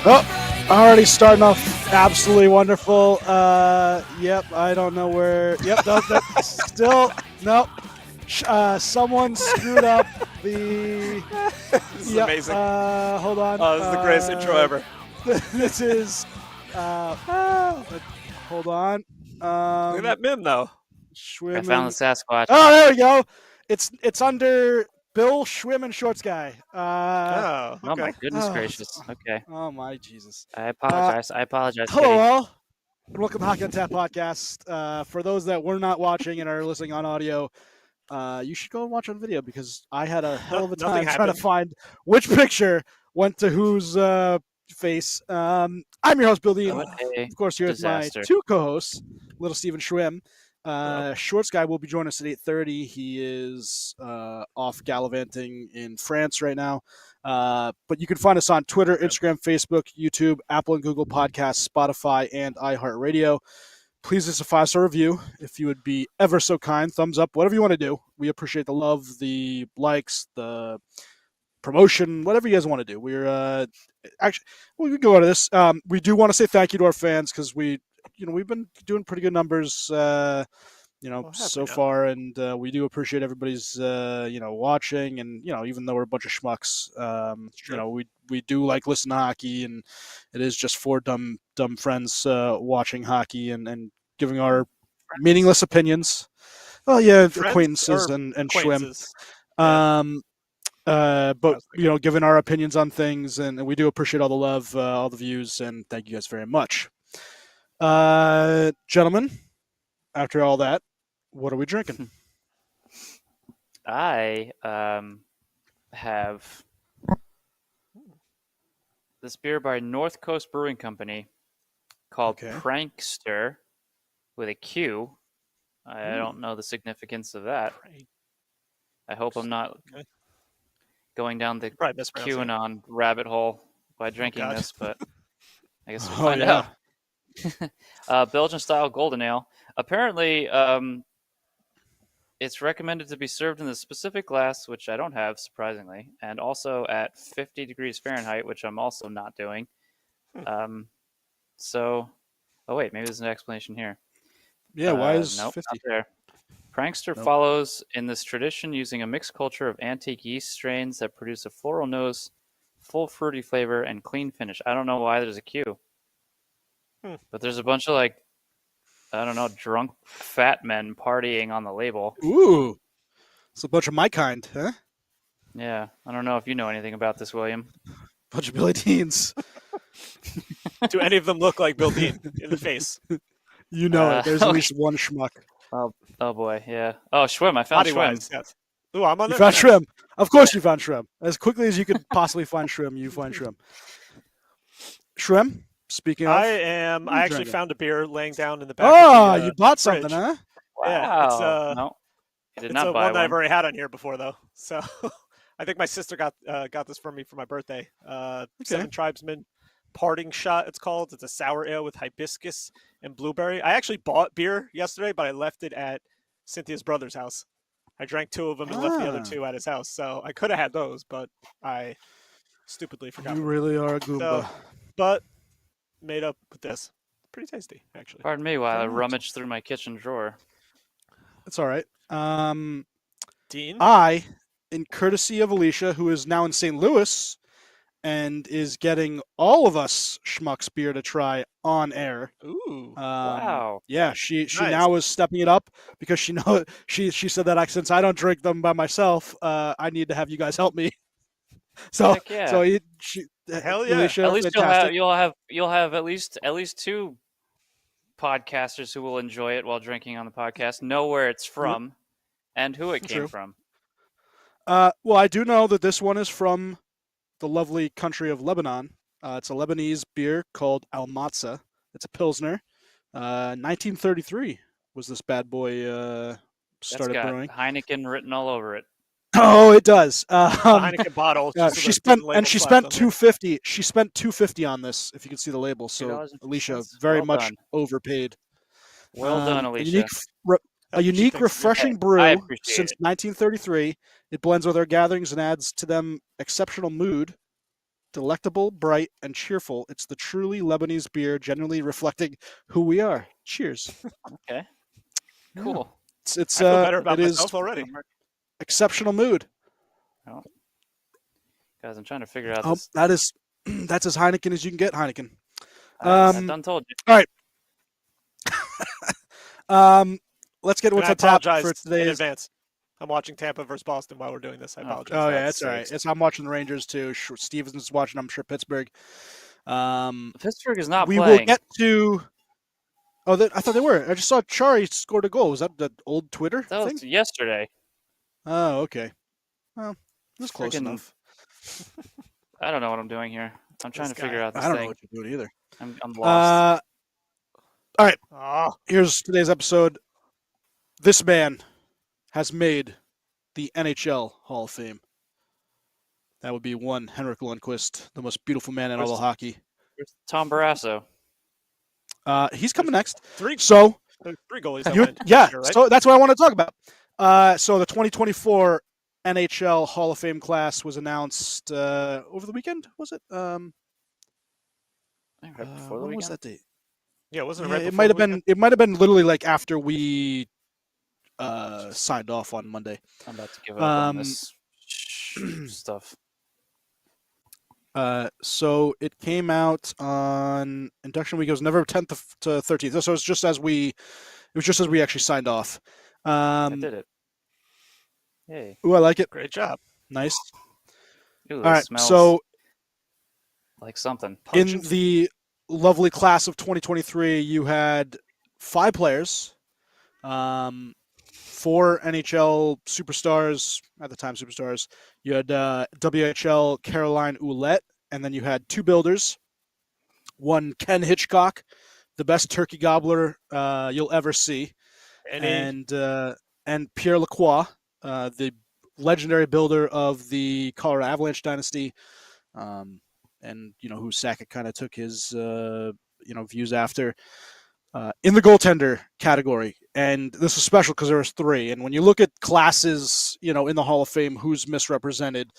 Oh, already starting off absolutely wonderful. Yep, I don't know where. Yep, still nope. Someone screwed up the. This is amazing. Hold on. Oh, this is the greatest intro ever. This is. Hold on. Look at that meme, though. Schwimmen. I found the Sasquatch. Oh, there we go. It's under Bill Schwimmen Shorts Guy. Oh, okay. Oh my goodness gracious. Okay. Oh my Jesus. I apologize. Hello Kitty. all, and welcome to Hockey on Tap podcast. For those that were not watching and are listening on audio, you should go and watch on video because I had a hell of a time trying to find which picture went to whose face. I'm your host, Bill Dean. Of course, here's my two co-hosts, Little Steven Schwim. Shorts Guy will be joining us at 8:30. He is off gallivanting in France right now. But you can find us on Twitter, Instagram, Facebook, YouTube, Apple and Google Podcasts, Spotify, and iHeartRadio. Please leave us a 5-star review if you would be ever so kind. Thumbs up, whatever you want to do. We appreciate the love, the likes, the promotion, whatever you guys want to do. We're actually we can go out of this. We do want to say thank you to our fans because we've been doing pretty good numbers, so far, and we do appreciate everybody's, watching, and even though we're a bunch of schmucks, we do like listen to hockey, and it is just four dumb friends watching hockey and giving our meaningless opinions. Well, yeah, acquaintances and Schwim. But giving our opinions on things, and we do appreciate all the love, all the views, and thank you guys very much. Gentlemen, after all that, what are we drinking? I have this beer by North Coast Brewing Company called Prankster with a Q. I don't know the significance of that. I hope I'm not going down the QAnon rabbit hole by drinking this, but I guess we'll find out. Belgian-style golden ale. Apparently, it's recommended to be served in the specific glass, which I don't have, surprisingly, and also at 50 degrees Fahrenheit, which I'm also not doing. Maybe there's an explanation here. Yeah, why is 50? Not there. Prankster follows in this tradition using a mixed culture of antique yeast strains that produce a floral nose, full fruity flavor, and clean finish. I don't know why there's a Q. But there's a bunch of drunk fat men partying on the label. Ooh, it's a bunch of my kind, huh? Yeah, I don't know if you know anything about this, William. Bunch of Billy Deans. Do any of them look like Bill Dean in the face? There's at least one schmuck. Oh boy, yeah. Oh, Schwim, I found Schwim. Yes. Ooh, I'm on you there. found Schwim. Of course you found Schwim. As quickly as you could possibly find Schwim, you find Schwim. Schwim? Speaking of, I actually found a beer laying down in the back. Oh, you bought something, huh? Wow. Yeah, it's no, I did it's not buy one that one. I've already had on here before, though. So I think my sister got this for me for my birthday. Seven Tribesmen Parting Shot, it's called. It's a sour ale with hibiscus and blueberry. I actually bought beer yesterday, but I left it at Cynthia's brother's house. I drank two of them and left the other two at his house. So I could have had those, but I stupidly forgot. You really are a Goomba. But made up with this. Pretty tasty, actually. Pardon me while I rummage through my kitchen drawer. It's all right. Dean? I, in courtesy of Alicia, who is now in St. Louis and is getting all of us schmucks beer to try on air. Ooh. Wow. Yeah, she now is stepping it up because she said that since I don't drink them by myself, I need to have you guys help me. So Heck yeah. Hell yeah! Alicia, at least you'll have at least two podcasters who will enjoy it while drinking on the podcast, know where it's from, and who it came from. Well, I do know that this one is from the lovely country of Lebanon. It's a Lebanese beer called Al Matza. It's a Pilsner. 1933 was this bad boy started brewing. Heineken written all over it. Oh, it does. Heineken bottle. She spent $250. She spent $250 on this. If you can see the label, so Alicia very much overpaid. Well done, Alicia. A unique, refreshing brew since 1933. It blends with our gatherings and adds to them exceptional mood. delectable, bright, and cheerful. It's the truly Lebanese beer, genuinely reflecting who we are. Cheers. Okay. Cool. Yeah. I feel better about myself already. Exceptional mood. Oh. Guys, I'm trying to figure out this. That's as Heineken as you can get, Heineken. I done told you. All right. Let's get what's on tap for today. In advance. I'm watching Tampa versus Boston while we're doing this. I apologize. Oh yeah, that's all right. I'm watching the Rangers too. Stevens is watching. I'm sure Pittsburgh. Pittsburgh is not we playing. We will get to. Oh, I thought they were. I just saw Chari scored a goal. Was that the old Twitter thing? That was yesterday. Oh, okay. Well, it was close enough. I don't know what I'm doing here. I'm trying to figure out this thing. I don't thing. know what you're doing either. I'm lost. All right. Here's today's episode. This man has made the NHL Hall of Fame. That would be one Henrik Lundqvist, the most beautiful man in all of hockey. Where's Tom Barrasso? He's coming next. Three goalies. Yeah, year, right? So that's what I want to talk about. So the 2024 NHL Hall of Fame class was announced over the weekend. Was it? Right before the when weekend? was that date? Yeah, wasn't it right? It might have been. It might have been literally like after we signed off on Monday. I'm about to give up on this stuff. So it came out on induction week. It was November 10th to 13th. So it was just as we actually signed off. I did it. Yay! Ooh, I like it. Great job. Nice. Ooh, all right. Smells so like something. In the lovely class of 2023, you had 5 players, 4 NHL superstars at the time. Superstars. You had WHL Caroline Ouellette, and then you had 2 builders. One Ken Hitchcock, the best turkey gobbler you'll ever see, and Pierre Lacroix, the legendary builder of the Colorado Avalanche dynasty, and who Sakic kind of took his views after. In the goaltender category, and this was special because there was 3. And when you look at classes, in the Hall of Fame, who's misrepresented,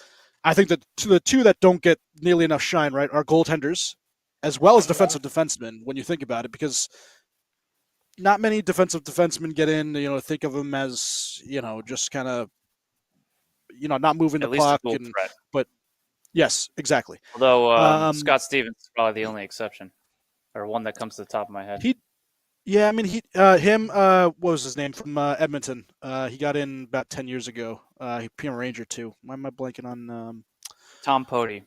I think that the 2 that don't get nearly enough shine, right, are goaltenders, as well as defensive defensemen. When you think about it, because not many defensive defensemen get in. Think of them as just kind of not moving the puck, but yes, exactly. Although Scott Stevens is probably the only exception, or one that comes to the top of my head. What was his name from Edmonton? He got in about 10 years ago. He became a Ranger too. Why am I blanking on? Tom Pody.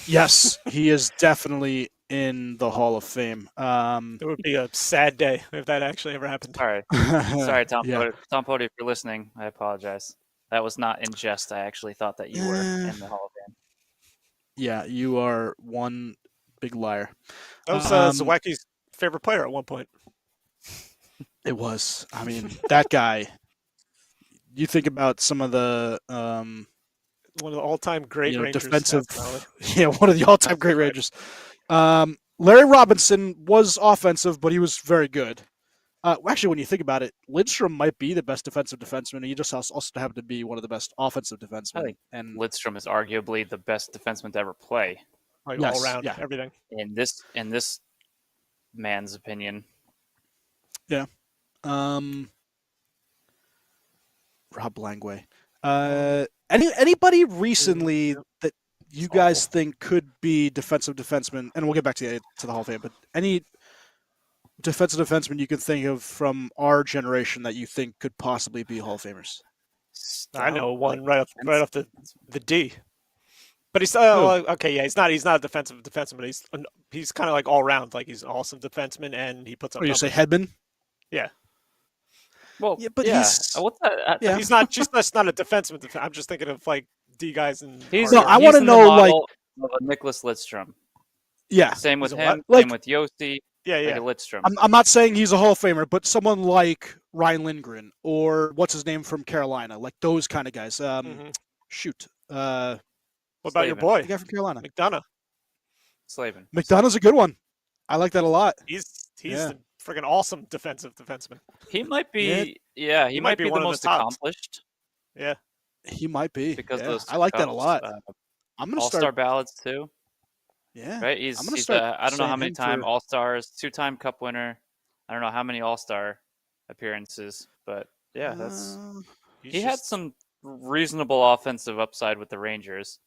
Yes, he is definitely in the Hall of Fame. It would be a sad day if that actually ever happened. All right. Sorry, Tom Pody. Tom Pody, if you're listening, I apologize. That was not in jest. I actually thought that you were in the Hall of Fame. Yeah, you are one big liar. That was Zawacki's favorite player at one point. It was. I mean, that guy. You think about some of the one of the all-time great Rangers. Defensive. Yeah, one of the all-time great Rangers. Larry Robinson was offensive, but he was very good. Actually, when you think about it, Lidstrom might be the best defensive defenseman. He just also happened to be one of the best offensive defensemen. I think Lidstrom is arguably the best defenseman to ever play. Like all around, everything. In this man's opinion. Yeah. Rob Langway. Anybody recently that you guys think could be defensive defenseman, and we'll get back to the Hall of Fame, but any defensive defenseman you can think of from our generation that you think could possibly be Hall of Famers? I know one right off the D. But he's okay. Yeah, he's not a defensive defenseman. He's kind of like all around. Like he's an awesome defenseman, and he puts up. Or you say Hedman? Yeah. Well, yeah, but he's not a defenseman. I'm just thinking of like D guys and. I want to know like Nicholas Lidstrom. Yeah. Same with him. Like, same with Yossi. Yeah. Like Lidstrom. I'm not saying he's a Hall of Famer, but someone like Ryan Lindgren or what's his name from Carolina, like those kind of guys. Shoot. What about your boy? The guy from Carolina. McDonough. Slavin. McDonough's a good one. I like that a lot. He's the freaking awesome defensive defenseman. He might be. Yeah, he might be the most accomplished. Yeah. He might be. Because I like that a lot. I'm gonna All-Star start ballots too. Yeah, Right? I'm gonna He's start. I don't know how many Him time for... All-Stars, 2-time Cup winner. I don't know how many All-Star appearances, but yeah, that's he had some reasonable offensive upside with the Rangers.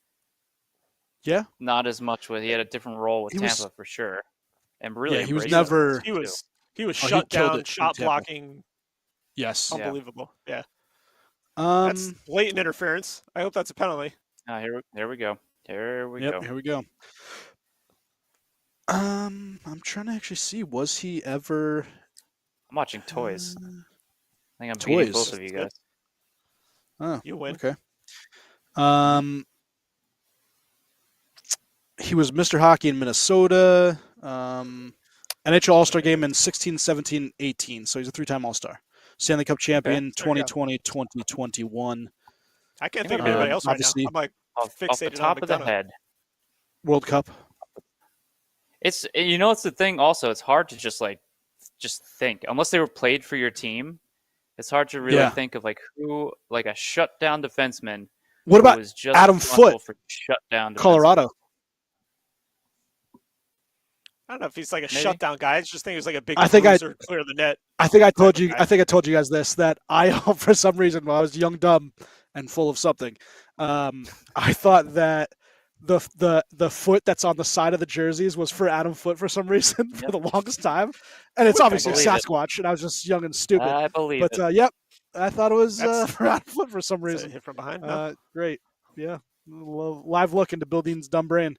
Yeah, not as much with he had a different role with Tampa for sure, and really he was embraced never. He was shut down, shot blocking. Yes, unbelievable. Yeah. That's blatant interference. I hope that's a penalty. Here we go. Here we go. Here we go. I'm trying to actually see. Was he ever? I'm watching toys. I think I'm toys. beating both of you guys. Oh, you win. Okay. He was Mr. Hockey in Minnesota. NHL All-Star Game in 16, 17, 18. So he's a 3-time All-Star. Stanley Cup champion 2020, 2021. I can't think of anybody else right now. I'm like fixated off the top on of the head. World Cup. It's it's the thing. Also, it's hard to just think unless they were played for your team. It's hard to really think of who a shutdown defenseman. What about was just Adam Foote for shutdown defenseman. Colorado? I don't know if he's like a shutdown guy. I just think he was like a big bruiser, clear the net. I think I told you. I think I told you guys this, that I, for some reason, when I was young, dumb, and full of something, I thought that the foot that's on the side of the jerseys was for Adam Foote for some reason for the longest time, and it's obviously Sasquatch, and I was just young and stupid. I believe it. But yep, I thought it was for Adam Foote for some reason. Hit from behind. No? Great, yeah, live look into Bill Dean's dumb brain.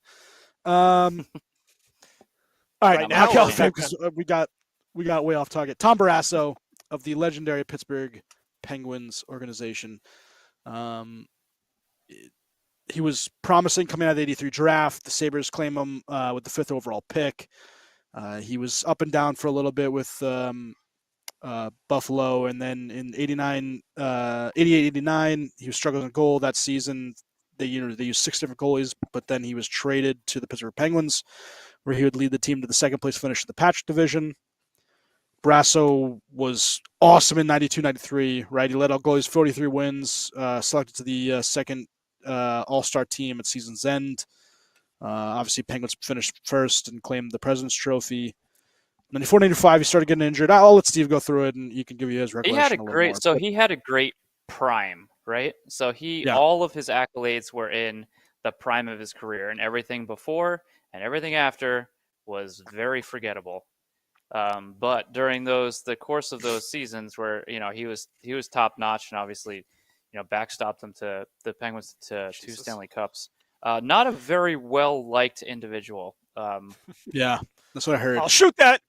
All right, now because we got way off target. Tom Barrasso of the legendary Pittsburgh Penguins organization. He was promising coming out of the '83 draft. The Sabres claim him with the 5th overall pick. He was up and down for a little bit with Buffalo, and then in 88-89, he was struggling with goal that season. They used 6 different goalies, but then he was traded to the Pittsburgh Penguins, where he would lead the team to the second place finish in the Patrick division. Brasso was awesome in 92-93, right? He led all goalies, 43 wins, selected to the second All-Star team at season's end. Obviously, Penguins finished first and claimed the President's Trophy. 94-95, he started getting injured. I'll let Steve go through it, and he can give you his recollection. He had a great prime, right? So all of his accolades were in the prime of his career, and everything before and everything after was very forgettable. But during the course of those seasons where he was top notch, and obviously backstopped them to the Penguins to 2 Stanley Cups. Not a very well liked individual. Yeah, that's what I heard. I'll shoot that.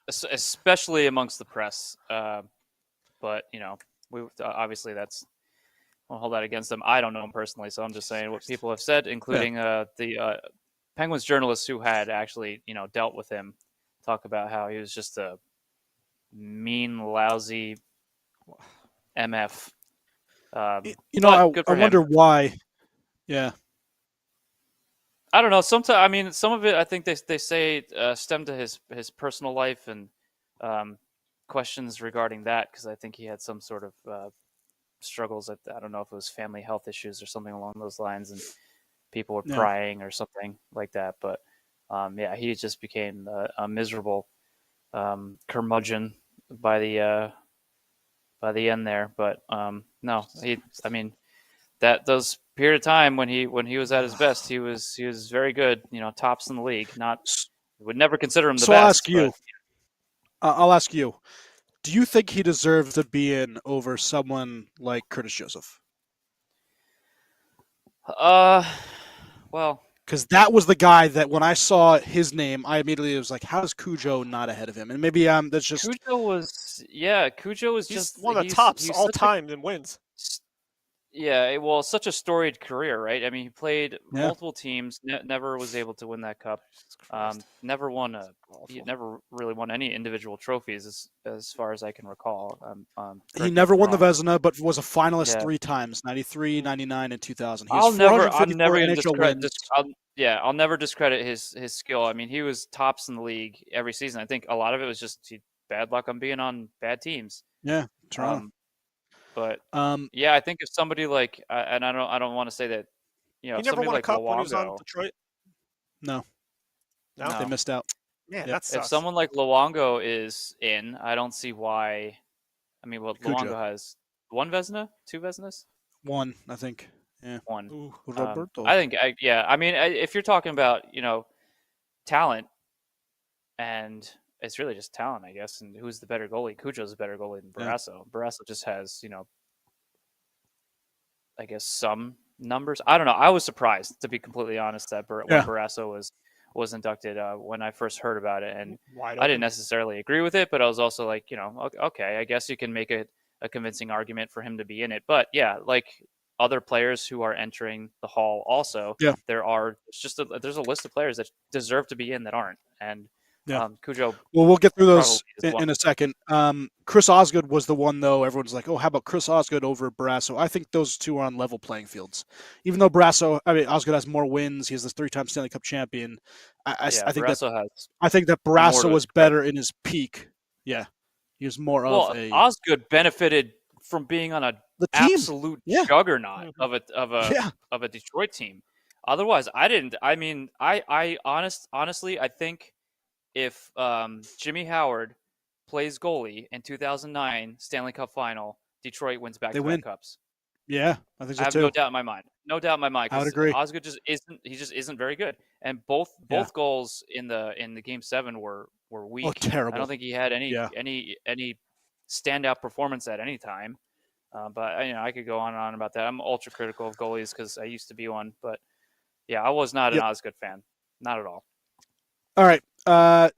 Especially amongst the press. But we obviously won't hold that against him. I don't know him personally, so I'm just saying what people have said, including the Penguins journalists who had actually dealt with him talk about how he was just a mean, lousy MF. I wonder why. Yeah. I don't know. Sometimes, some of it I think they say stemmed to his personal life and questions regarding that, because I think he had some sort of struggles. I don't know if it was family health issues or something along those lines, and people were prying or something like that. But he just became a miserable curmudgeon by the end there. But no, those period of time when he was at his best, he was very good. Tops in the league. Would never consider him the best. I'll ask you. Do you think he deserves to be in over someone like Curtis Joseph? Well, because that was the guy that when I saw his name, I immediately was like, "How is Cujo not ahead of him?" And maybe that's just Cujo was just one of the tops all time in wins. Yeah, well, such a storied career, right? I mean, he played multiple teams, never was able to win that cup. Never really won any individual trophies, as far as I can recall. He never won the Vezina, but was a finalist 3 times: 93, 99, and 2000. I'll never discredit his skill. I mean, he was tops in the league every season. I think a lot of it was just bad luck on being on bad teams. Yeah, Toronto. But yeah, I think if somebody like, and I don't want to say that, you know, he if never somebody won a like cup when he was on Luongo, Detroit. No, No, they missed out. Man, Yep. that sucks. if someone like Luongo is in, I don't see why. I mean, well, Cujo. Luongo has one Vezina, two Vezinas, One, I think. Yeah. one. Ooh. Roberto. I think, yeah. I mean, if you're talking about, you know, talent, and it's really just talent, I guess. And who's the better goalie? Cujo's a better goalie than Barrasso. Yeah. Barrasso just has, you know, I guess some numbers. I don't know. I was surprised, to be completely honest, that when Barrasso was inducted when I first heard about it, and I didn't necessarily agree with it, but I was also like, you know, okay, I guess you can make a convincing argument for him to be in it. But yeah, like other players who are entering the hall also, there's a list of players that deserve to be in that aren't, and Cujo. Well, we'll get through those in a second. Chris Osgood was the one, though. Everyone's like, oh, how about Chris Osgood over Barrasso? I think those two are on level playing fields. Even though Osgood has more wins, he has this 3-time Stanley Cup champion. I think that Barrasso was better in his peak. Yeah, he was more of a. Osgood benefited from being on absolute juggernaut of a Detroit team. Otherwise, I didn't. I mean, honestly, I think if Jimmy Howard plays goalie in 2009 Stanley Cup Final, Detroit wins back-to-back cups. Yeah, I think so I have too. no doubt in my mind. No doubt in my mind. I would agree. Osgood just isn't very good, and both goals in the Game 7 were weak. Oh, terrible! I don't think he had any standout performance at any time. But you know, I could go on and on about that. I'm ultra critical of goalies because I used to be one. But yeah, I was not an Osgood fan, not at all. All right.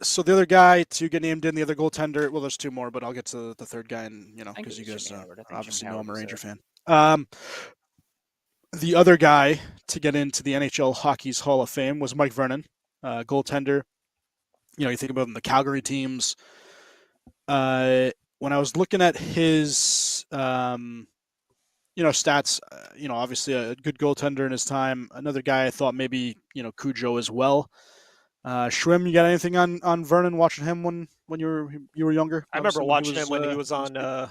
So the other guy to get named in, the other goaltender. Well, there's two more, but I'll get to the third guy, and because you guys obviously know I'm a Ranger fan. The other guy to get into the NHL Hockey's Hall of Fame was Mike Vernon, goaltender. You know, you think about the Calgary teams. When I was looking at his, stats, obviously a good goaltender in his time. Another guy I thought maybe, Cujo as well. Schwim, you got anything on Vernon? Watching him when you were younger? I remember watching him when he was on.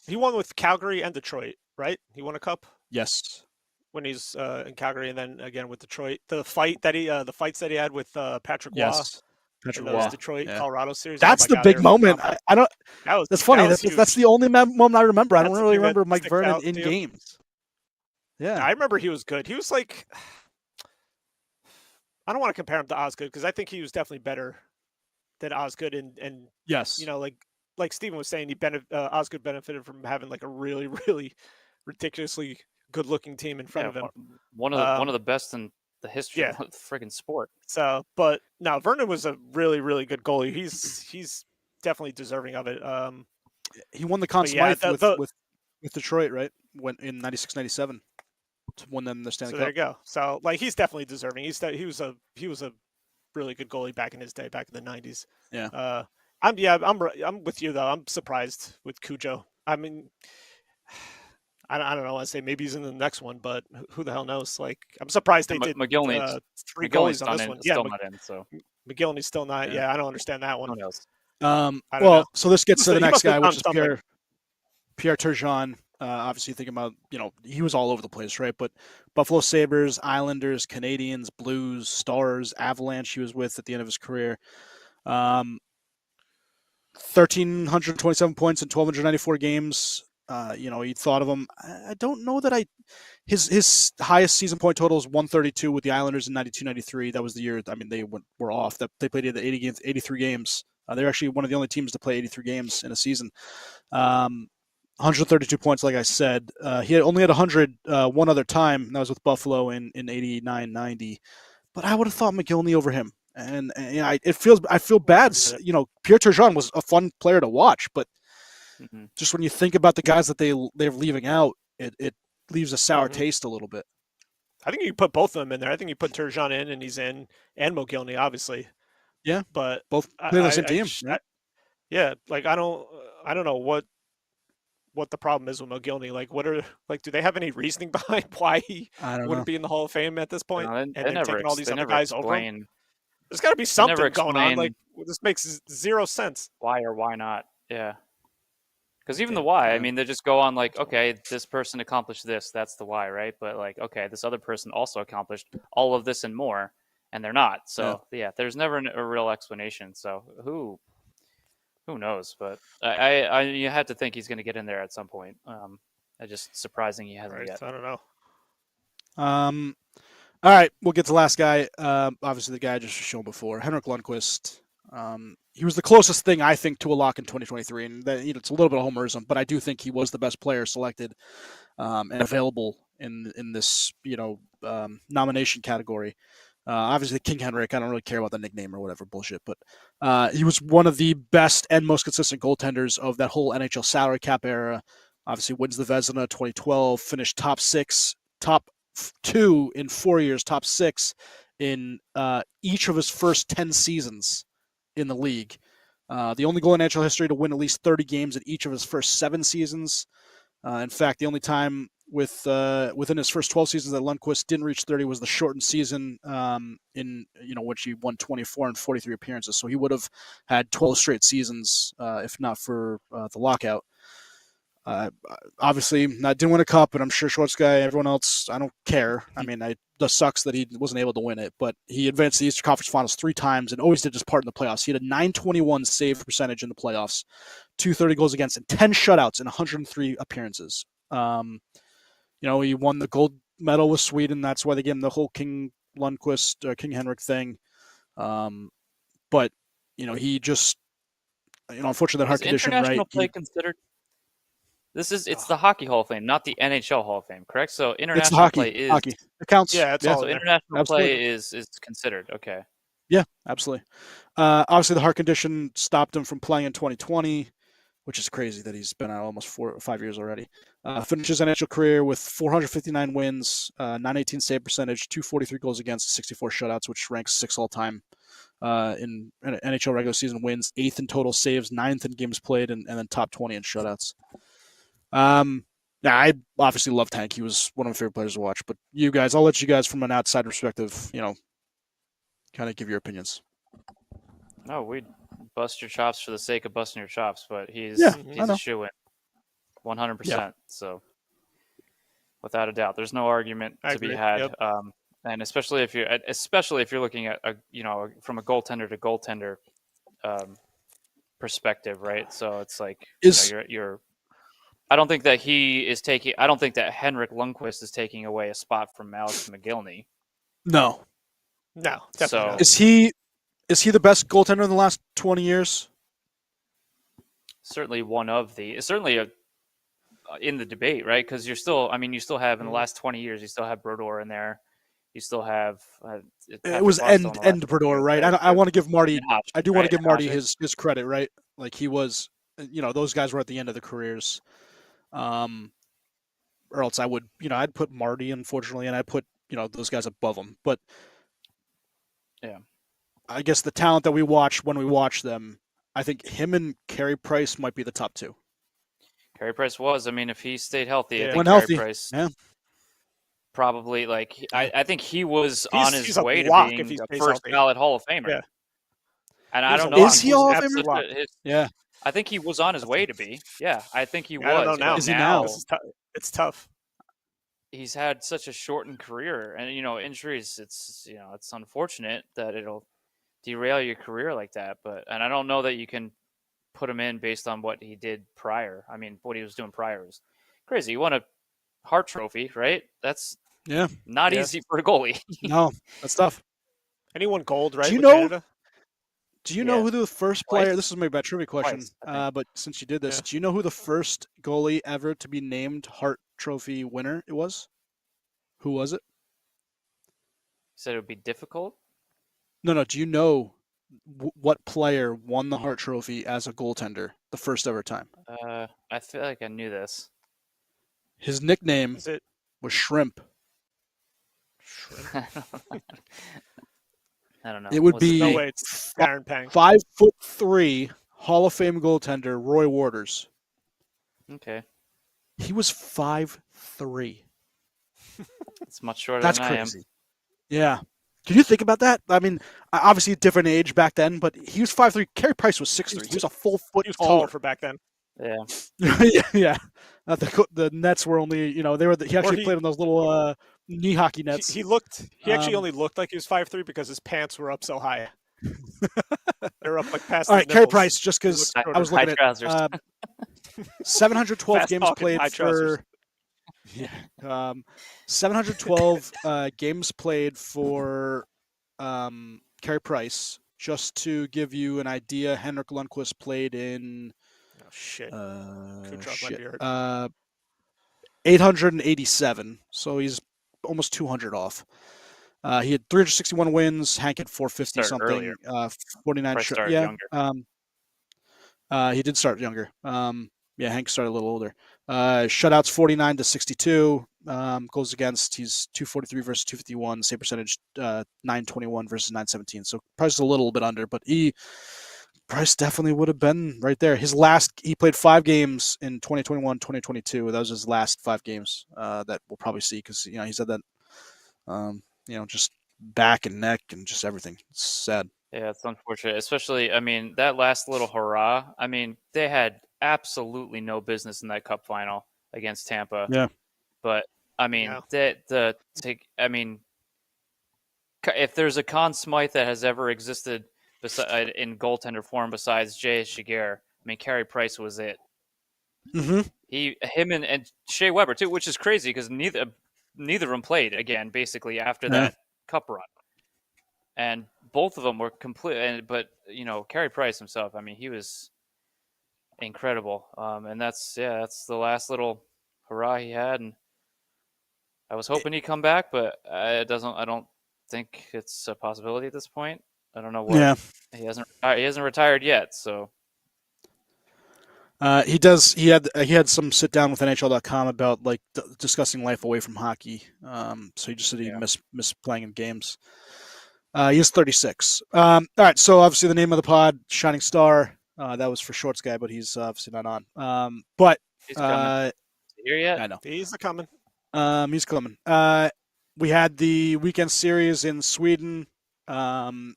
He won with Calgary and Detroit, right? He won a cup. Yes. When he's in Calgary, and then again with Detroit, the fights that he had with Patrick Waugh. Yes. Patrick Waugh. Detroit Colorado series. That's the big moment. I don't. That's funny. That's the only moment I remember. I don't really remember Mike Vernon in games. Yeah, I remember he was good. He was like. I don't want to compare him to Osgood because I think he was definitely better than Osgood, and yes, like Steven was saying, Osgood benefited from having like a really, really ridiculously good-looking team in front of him. One of the best in the history of the friggin' sport. So, but no, Vernon was a really, really good goalie. He's definitely deserving of it. He won the Conn Smythe with Detroit, right? When in 96-97. To win them the Stanley Cup. There you go. So, like, he's definitely deserving. He was a really good goalie back in his day, back in the 90s. Yeah. I'm with you though. I'm surprised with Cujo. I mean, I don't know. I say maybe he's in the next one, but who the hell knows? Like, I'm surprised they did three goalies on this one. Still not in, so McGillney's still not. Yeah, I don't understand that one. Who knows? So this gets to the next guy, which is Pierre Turgeon. Obviously, thinking about, he was all over the place, right? But Buffalo Sabres, Islanders, Canadiens, Blues, Stars, Avalanche he was with at the end of his career. 1,327 points in 1,294 games. He thought of him. I don't know that his highest season point total is 132 with the Islanders in 92-93. That was the year. I mean, they were off. They played 83 games. They're actually one of the only teams to play 83 games in a season. 132 points, like I said. He had only had 100 one other time, and that was with Buffalo in 89-90. But I would have thought McGillney over him. And I feel bad. Pierre Turgeon was a fun player to watch, but just when you think about the guys that they're leaving out, it leaves a sour taste a little bit. I think you put both of them in there. I think you put Turgeon in, and he's in, and Mogilny, obviously. Yeah, but both play on the same team. Right? I don't know what the problem is with Mogilny. Like, do they have any reasoning behind why he wouldn't be in the Hall of Fame at this point? And then taking all these other guys over him? There's got to be something going on. Like, this makes zero sense. Why or why not? Yeah. Because even the why, I mean, they just go on like, okay, this person accomplished this, that's the why, right? But like, okay, this other person also accomplished all of this and more, and they're not. So yeah, there's never a real explanation. So who knows? But I you have to think he's going to get in there at some point. It's just surprising he hasn't yet. I don't know. All right, we'll get to the last guy. Obviously, the guy I just shown before, Henrik Lundqvist. He was the closest thing, I think, to a lock in 2023, and that, it's a little bit of homerism, but I do think he was the best player selected and available in this nomination category. Obviously, King Henrik, I don't really care about the nickname or whatever bullshit, but he was one of the best and most consistent goaltenders of that whole NHL salary cap era. Obviously, wins the Vezina 2012, finished top 2 in 4 years, top 6 in each of his first 10 seasons in the league. The only goal in NHL history to win at least 30 games in each of his first 7 seasons. In fact, the only time within his first 12 seasons that Lundqvist didn't reach 30 was the shortened season in which he won 24 and 43 appearances. So he would have had 12 straight seasons if not for the lockout. Obviously, didn't win a cup, and I'm sure Schwartzguy, everyone else, I don't care. I mean, it just sucks that he wasn't able to win it, but he advanced the Eastern Conference Finals 3 times and always did his part in the playoffs. He had a .921 save percentage in the playoffs, 230 goals against, and 10 shutouts in 103 appearances. He won the gold medal with Sweden. That's why they gave him the whole King Henrik thing. But he just, unfortunately, that heart condition, international right? Play considered. It's the Hockey Hall of Fame, not the NHL Hall of Fame, correct? So international play is hockey. It counts. Yeah, it's all so international play is considered. Okay. Yeah, absolutely. Obviously, the heart condition stopped him from playing in 2020, which is crazy that he's been out almost 4 or 5 years already. Finishes NHL career with 459 wins, 918 save percentage, 243 goals against, 64 shutouts, which ranks 6th all time in NHL regular season wins, 8th in total saves, 9th in games played, and then top 20 in shutouts. I obviously love Tank. He was one of my favorite players to watch. But you guys, I'll let you guys from an outside perspective, kind of give your opinions. No, we'd bust your chops for the sake of busting your chops, but he's a shoo-in, 100%. Yeah. So, without a doubt, there's no argument to be had. Yep. And especially if you're looking at from a goaltender to goaltender perspective, right? So it's like you're. I don't think that I don't think that Henrik Lundqvist is taking away a spot from Alex McGillney. No, definitely so not. Is he the best goaltender in the last 20 years? Certainly in the debate, right? Because you still have in the last 20 years, you still have Brodeur in there. You still have it was end Brodeur, right? I want to give Marty. I do want to give Marty his credit, right? Like he was, those guys were at the end of their careers. Or else I would, I'd put Marty, unfortunately, and I'd put, those guys above them. But yeah, I guess the talent that we watch when we watch them, I think him and Carey Price might be the top 2. Carey Price was. I mean, if he stayed healthy, I think Carey Price probably I think he was on his way to being a first ballot Hall of Famer. Yeah. And I don't know. Is he Hall of Famer? Yeah. I think he was on his way to be. Yeah, I think he was. I don't know now. Is he now? It's tough. He's had such a shortened career, and injuries. It's it's unfortunate that it'll derail your career like that. And I don't know that you can put him in based on what he did prior. I mean, what he was doing prior was crazy. He won a Hart Trophy, right? That's not easy for a goalie. No, that's tough. And he won gold, right? Canada? Do you know who the first player? This is maybe a trivia question, but since you did this, do you know who the first goalie ever to be named Hart Trophy winner it was? Who was it? You said it would be difficult? No. Do you know what player won the Hart Trophy as a goaltender the first ever time? I feel like I knew this. His nickname was Shrimp. I don't know. It would be it's Darren Pang. 5'3" Hall of Fame goaltender Roy Waters. Okay. He was 5'3". It's much shorter than I am. That's crazy. Yeah. Can you think about that? I mean, obviously a different age back then, but he was 5'3". Carey Price was 6'3". He was a full foot taller taller for back then. Yeah. Yeah. The nets were only, he actually played on those little knee hockey nets. He actually only looked like he was 5'3" because his pants were up so high. They were up like past. All right, his Carey nipples. Price, just because I was looking at 712 Fast games talking, played high trousers. for 712 games played for Carey Price. Just to give you an idea, Henrik Lundqvist played in 887, so he's almost 200 off. He had 361 wins. Hank had 450 something. 49. Younger. He did start younger. Hank started a little older. Shutouts 49 to 62. Goals against, he's 243 versus 251. Save percentage 921 versus 917. So Price a little bit under, but Price definitely would have been right there. He played 5 games in 2021, 2022. That was his last 5 games that we'll probably see because he said that just back and neck and just everything. It's sad. Yeah, it's unfortunate. Especially, that last little hurrah. They had absolutely no business in that cup final against Tampa. Yeah. But if there's a Conn Smythe that has ever existed in goaltender form besides J.S. Shiger, Carey Price was it. Mm-hmm. Him and Shea Weber too, which is crazy because neither of them played again basically after that cup run, and both of them were complete. But Carey Price himself, he was incredible. And that's the last little hurrah he had, and I was hoping he'd come back, but I don't think it's a possibility at this point. I don't know what. Yeah. He hasn't retired yet, so. He does. He had some sit down with NHL.com about discussing life away from hockey. So he just said he missed playing in games. He is 36. All right. So obviously the name of the pod, Shining Star. That was for Shorts Guy, but he's obviously not on. But he's coming. Here yet? I know he's coming. He's coming. We had the weekend series in Sweden, and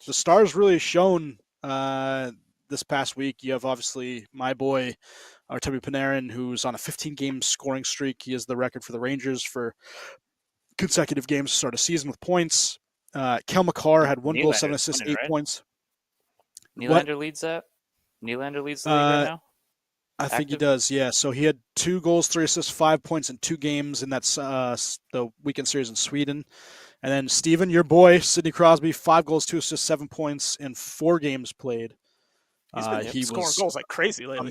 the Stars really shown this past week. You have obviously my boy Artemi Panarin, who's on a 15-game scoring streak. He has the record for the Rangers for consecutive games to start a season with points. Kel McCarr had 1 goal, 7 assists, 8 points. Nylander leads that? Nylander leads the league right now? I think he does, yeah. So he had 2 goals, 3 assists, 5 points in 2 games in that's the weekend series in Sweden. And then Steven, your boy, Sidney Crosby, 5 goals, 2 assists, 7 points in 4 games played. He scoring goals like crazy lately.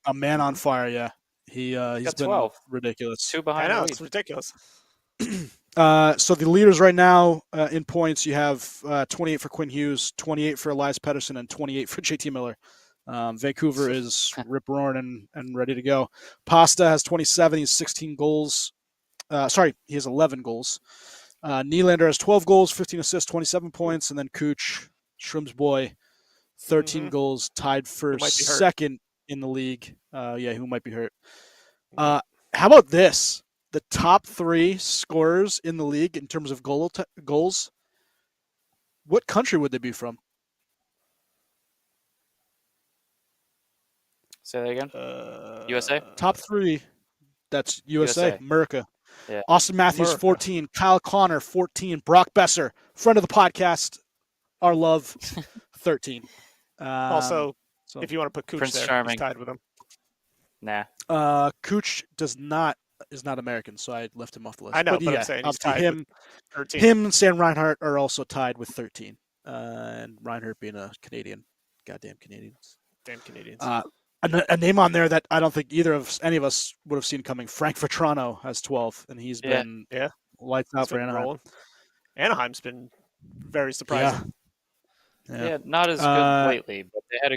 A man on fire, yeah. He's been 12. Ridiculous. 2 behind. I know, it's ridiculous. So the leaders right now in points, you have 28 for Quinn Hughes, 28 for Elias Pettersson, and 28 for JT Miller. Vancouver is rip-roaring and ready to go. Pasta has 27. He has 16 goals. He has 11 goals. Nylander has 12 goals, 15 assists, 27 points. And then Cooch, Shroom's boy, 13 goals, tied for second in the league. Who might be hurt. How about this? The top 3 scorers in the league in terms of goals. What country would they be from? Say that again. USA? Top 3. That's USA. America. Yeah. Austin Matthews, 14. Kyle Connor, 14. Brock Besser, friend of the podcast, our love, 13. Also, if you want to put Cooch Prince there, Charming. he's tied with him. Nah. Cooch is not American, so I left him off the list. I know, but I'm saying he's tied with 13. Him and Sam Reinhart are also tied with 13. And Reinhart being a Canadian. Goddamn Canadians. Damn Canadians. A name on there that I don't think any of us would have seen coming. Frank Vetrano has 12, and he's been lights out for Anaheim. Rolling. Anaheim's been very surprising. Yeah, not as good lately, but they had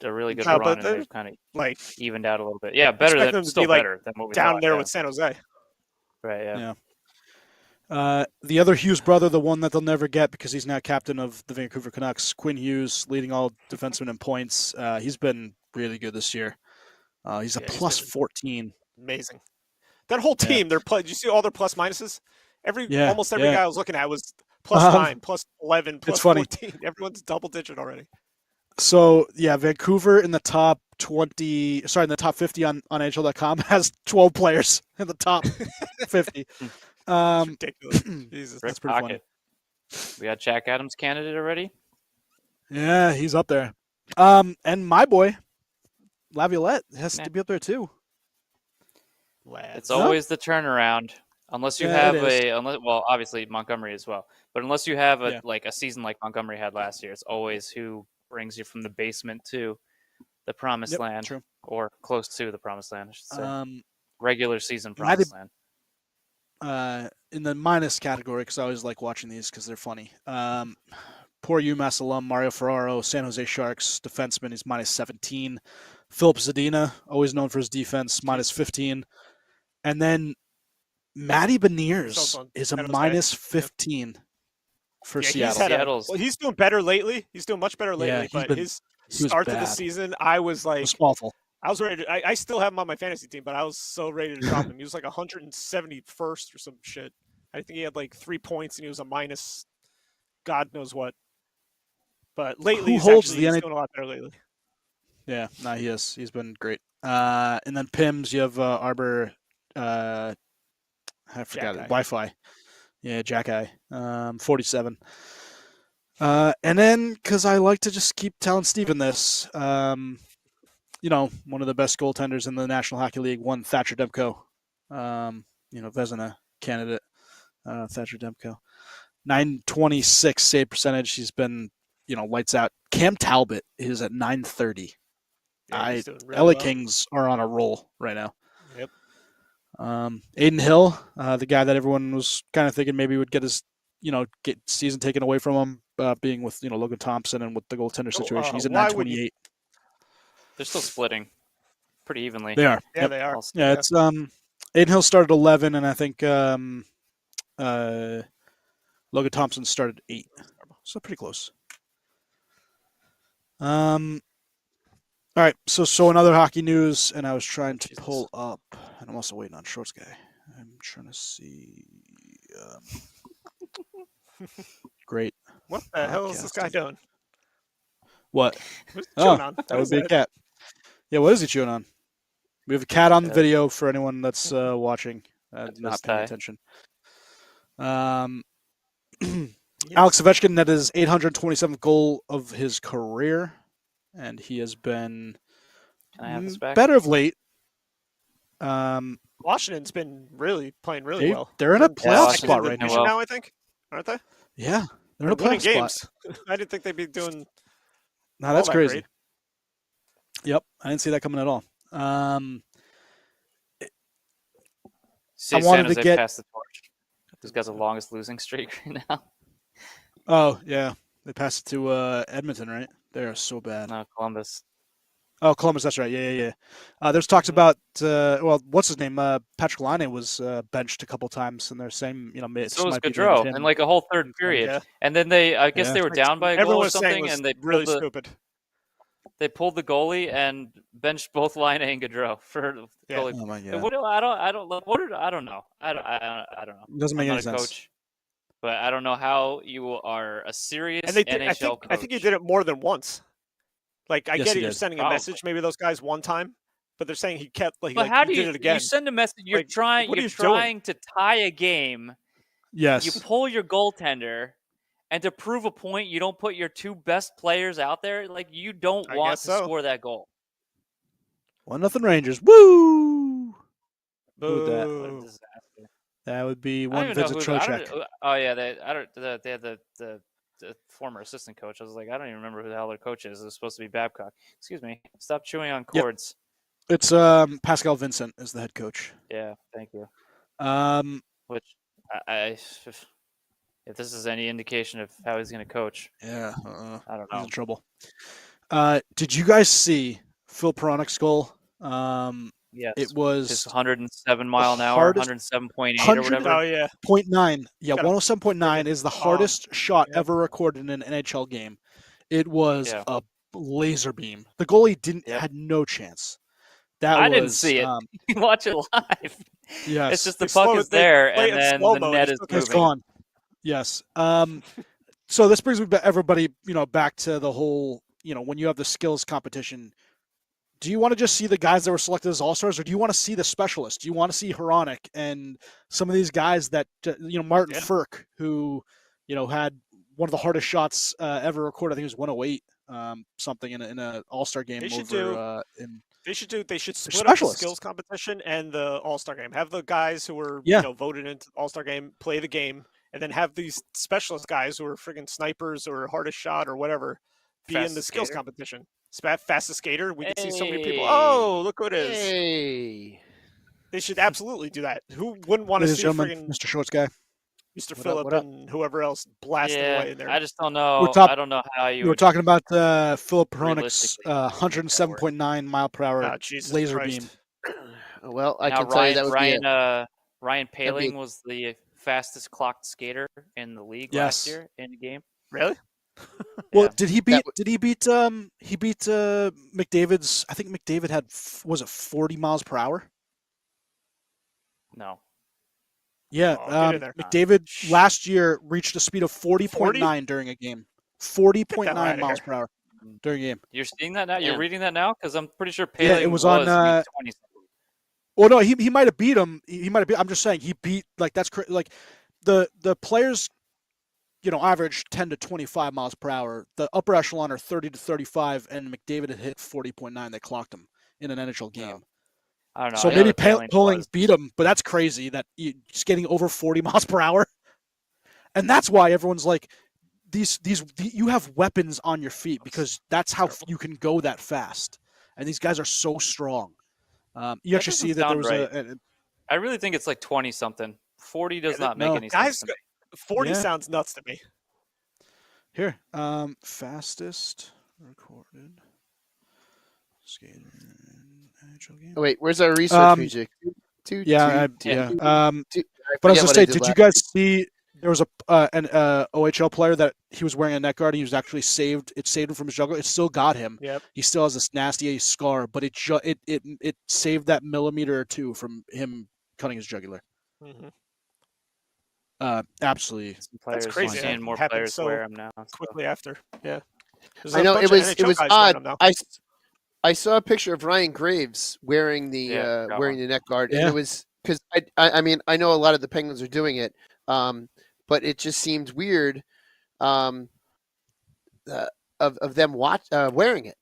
a really good run, and they've kind of evened out a little bit. Yeah, better than what we down thought, there with San Jose. Right. The other Hughes brother, the one that they'll never get because he's now captain of the Vancouver Canucks, Quinn Hughes, leading all defensemen in points. He's been really good this year. He's a plus 14. Amazing. That whole team, did you see all their plus minuses? Almost every guy I was looking at was plus 9, plus 11, plus 14. Everyone's double digit already. So yeah, Vancouver in the top 20. Sorry, in the top 50 on NHL.com has 12 players in the top 50. It's ridiculous. Jesus, that's pretty funny. We got Jack Adams candidate already. Yeah, he's up there. And my boy, Laviolette has to be up there too. It's always the turnaround, unless you have obviously Montgomery as well, but unless you have a season like Montgomery had last year, it's always who brings you from the basement to the promised land, or close to the promised land, I should say. Regular season promised land. In the minus category, because I always like watching these because they're funny. Poor UMass alum Mario Ferraro, San Jose Sharks defenseman, he's minus 17. Philip Zadina, always known for his defense, minus 15. And then Matty Beniers is a minus 15 for Seattle. He's doing better lately. He's doing much better lately. But his start to the season, I was like, it was awful. I was ready. I still have him on my fantasy team, but I was so ready to drop him. He was like 171st or some shit. I think he had like 3 points, and he was a minus, God knows what. But lately, he's doing a lot better lately. Yeah, no, he is. He's been great. And then Pims, you have Arbor. I forgot it. Wi-Fi. Yeah, Jack Eye. 47. And then, because I like to just keep telling Steven this, one of the best goaltenders in the National Hockey League, one Thatcher Demko. Vezina candidate, Thatcher Demko. 926 save percentage. He's been, lights out. Cam Talbot is at 930. Yeah, LA Kings are on a roll right now. Yep. Aiden Hill, the guy that everyone was kind of thinking maybe would get his, get season taken away from him, being with, Logan Thompson and with the goaltender situation. He's at 928. They're still splitting pretty evenly. They are. Yeah, they are. Yeah, it's Aiden Hill started 11, and I think Logan Thompson started 8. So pretty close. All right, so in other hockey news, and I was trying to pull up, and I'm also waiting on Shorts Guy. I'm trying to see. Great. What the hell is this guy doing? What? On? That would be a cat. Yeah, what is he chewing on? We have a cat on the video for anyone that's watching, not paying attention. Alex Ovechkin, that is 827th goal of his career. And he has been better of late. Washington's been playing really well. They're in a playoff spot right now, I think, aren't they? Yeah, they're in a playoff spot. I didn't think they'd be doing. No, that's crazy. Great. Yep, I didn't see that coming at all. I wanted to get past the torch. Who's got the longest losing streak right now? Oh yeah, they passed it to Edmonton, right? They're so bad. No, Columbus. Oh, Columbus. That's right. Yeah. There's talks about what's his name? Patrick Laine was benched a couple times, and they're saying so was Gaudreau in like a whole third period, and then I guess they were down by a goal or something, and they really stupid. They pulled the goalie and benched both Laine and Gaudreau for goalie. Oh my God. I don't know. I don't know. It doesn't make any sense. Coach. But I don't know how you are a serious NHL coach. I think he did it more than once. Like, I get it, you're sending a message, maybe those guys one time, but they're saying he kept but how do you, did it again. You send a message? You're trying to tie a game. Yes. You pull your goaltender, and to prove a point, you don't put your two best players out there. Like, you don't want to score that goal. 1-0 Rangers. Woo! Boo. What a disaster. That would be one Vincent Trocheck. Oh yeah, they had the former assistant coach. I was like, I don't even remember who the hell their coach is. It was supposed to be Babcock. Excuse me. Stop chewing on cords. Yep. It's Pascal Vincent is the head coach. Yeah, thank you. Which if this is any indication of how he's going to coach, I don't know. He's in trouble. Did you guys see Phil Peronik's goal? Yes, it was his 107 mile an hour, 107.8 or whatever. Oh yeah, 0.9. Yeah, 107.9 is the hardest shot ever recorded in an NHL game. It was a laser beam. The goalie had no chance. I didn't see it. You watch it live. Yes, it's just the puck is there, and then the net is moving. It's gone. Yes. So this brings everybody, back to the whole when you have the skills competition, do you want to just see the guys that were selected as all-stars, or do you want to see the specialists? Do you want to see Hronik and some of these guys that, Martin Firk, who, had one of the hardest shots ever recorded. I think it was 108 something in an all-star game. They should split up the skills competition and the all-star game. Have the guys who were voted into the all-star game play the game, and then have these specialist guys who are friggin' snipers or hardest shot or whatever be in the skills competition. Fastest skater. We can see so many people. Oh, look who it is. Hey. They should absolutely do that. Who wouldn't want to see friggin' Mr. Shorts guy? Mr. Phillip and whoever else blasting away in there. I just don't know. I don't know how you. We were talking about Philip Hronik's 107.9 mile per hour laser beam. Well, I can tell you that would Ryan Poehling was the fastest clocked skater in the league last year in the game. Really? Well, did he beat McDavid's? I think McDavid had 40 miles per hour? No. Yeah, McDavid last year reached a speed of 40.9 during a game. 40.9 miles per hour during a game. You're seeing that now? You're reading that now? Because I'm pretty sure Poehling it was on 20. Well, no, he might have beat him. He might have beat. I'm just saying he beat that's the players, average 10 to 25 miles per hour. The upper echelon are 30 to 35, and McDavid had hit 40.9. They clocked him in an NHL game. No. I don't know. So maybe Poehling beat him, but that's crazy that he's getting over 40 miles per hour. And that's why everyone's like, you have weapons on your feet because that's how you can go that fast. And these guys are so strong. You actually see that there was I really think it's like 20 something. 40 does not make any sense to me. 40 sounds nuts to me. Here, fastest recorded skater NHL game. Oh, wait, where's our research music? But I was gonna say, did you guys see there was an OHL player that he was wearing a neck guard? He was actually saved. It saved him from his jugular. It still got him. Yep. He still has this nasty scar, but it saved that millimeter or two from him cutting his jugular. Mm-hmm. Absolutely. That's crazy. And more players wear them now. Quickly after, yeah. I know it was odd. I saw a picture of Ryan Graves wearing the neck guard, and it was because I mean I know a lot of the Penguins are doing it, but it just seemed weird of them wearing it.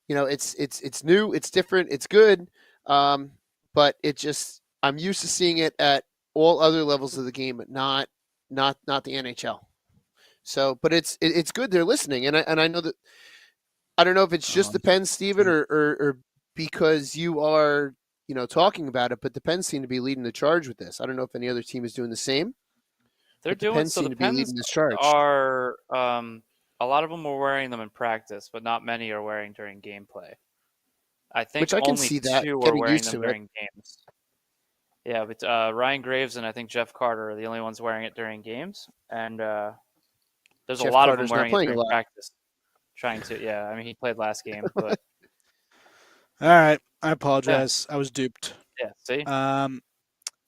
It's new, it's different, it's good, but it just I'm used to seeing it at all other levels of the game, but not the NHL. So, but it's good they're listening, and I know that. I don't know if it's just the Pens, Steven, or because you are, talking about it, but the Pens seem to be leading the charge with this. I don't know if any other team is doing the same. They're doing Pens so. seem The to be Pens leading this charge. are a lot of them are wearing them in practice, but not many are wearing during gameplay. I think I can only see that, two are wearing them during games. Yeah, but Ryan Graves and I think Jeff Carter are the only ones wearing it during games, and there's a lot of them wearing it during practice. Trying to, I mean, he played last game, but all right. I apologize. I was duped. Yeah, see,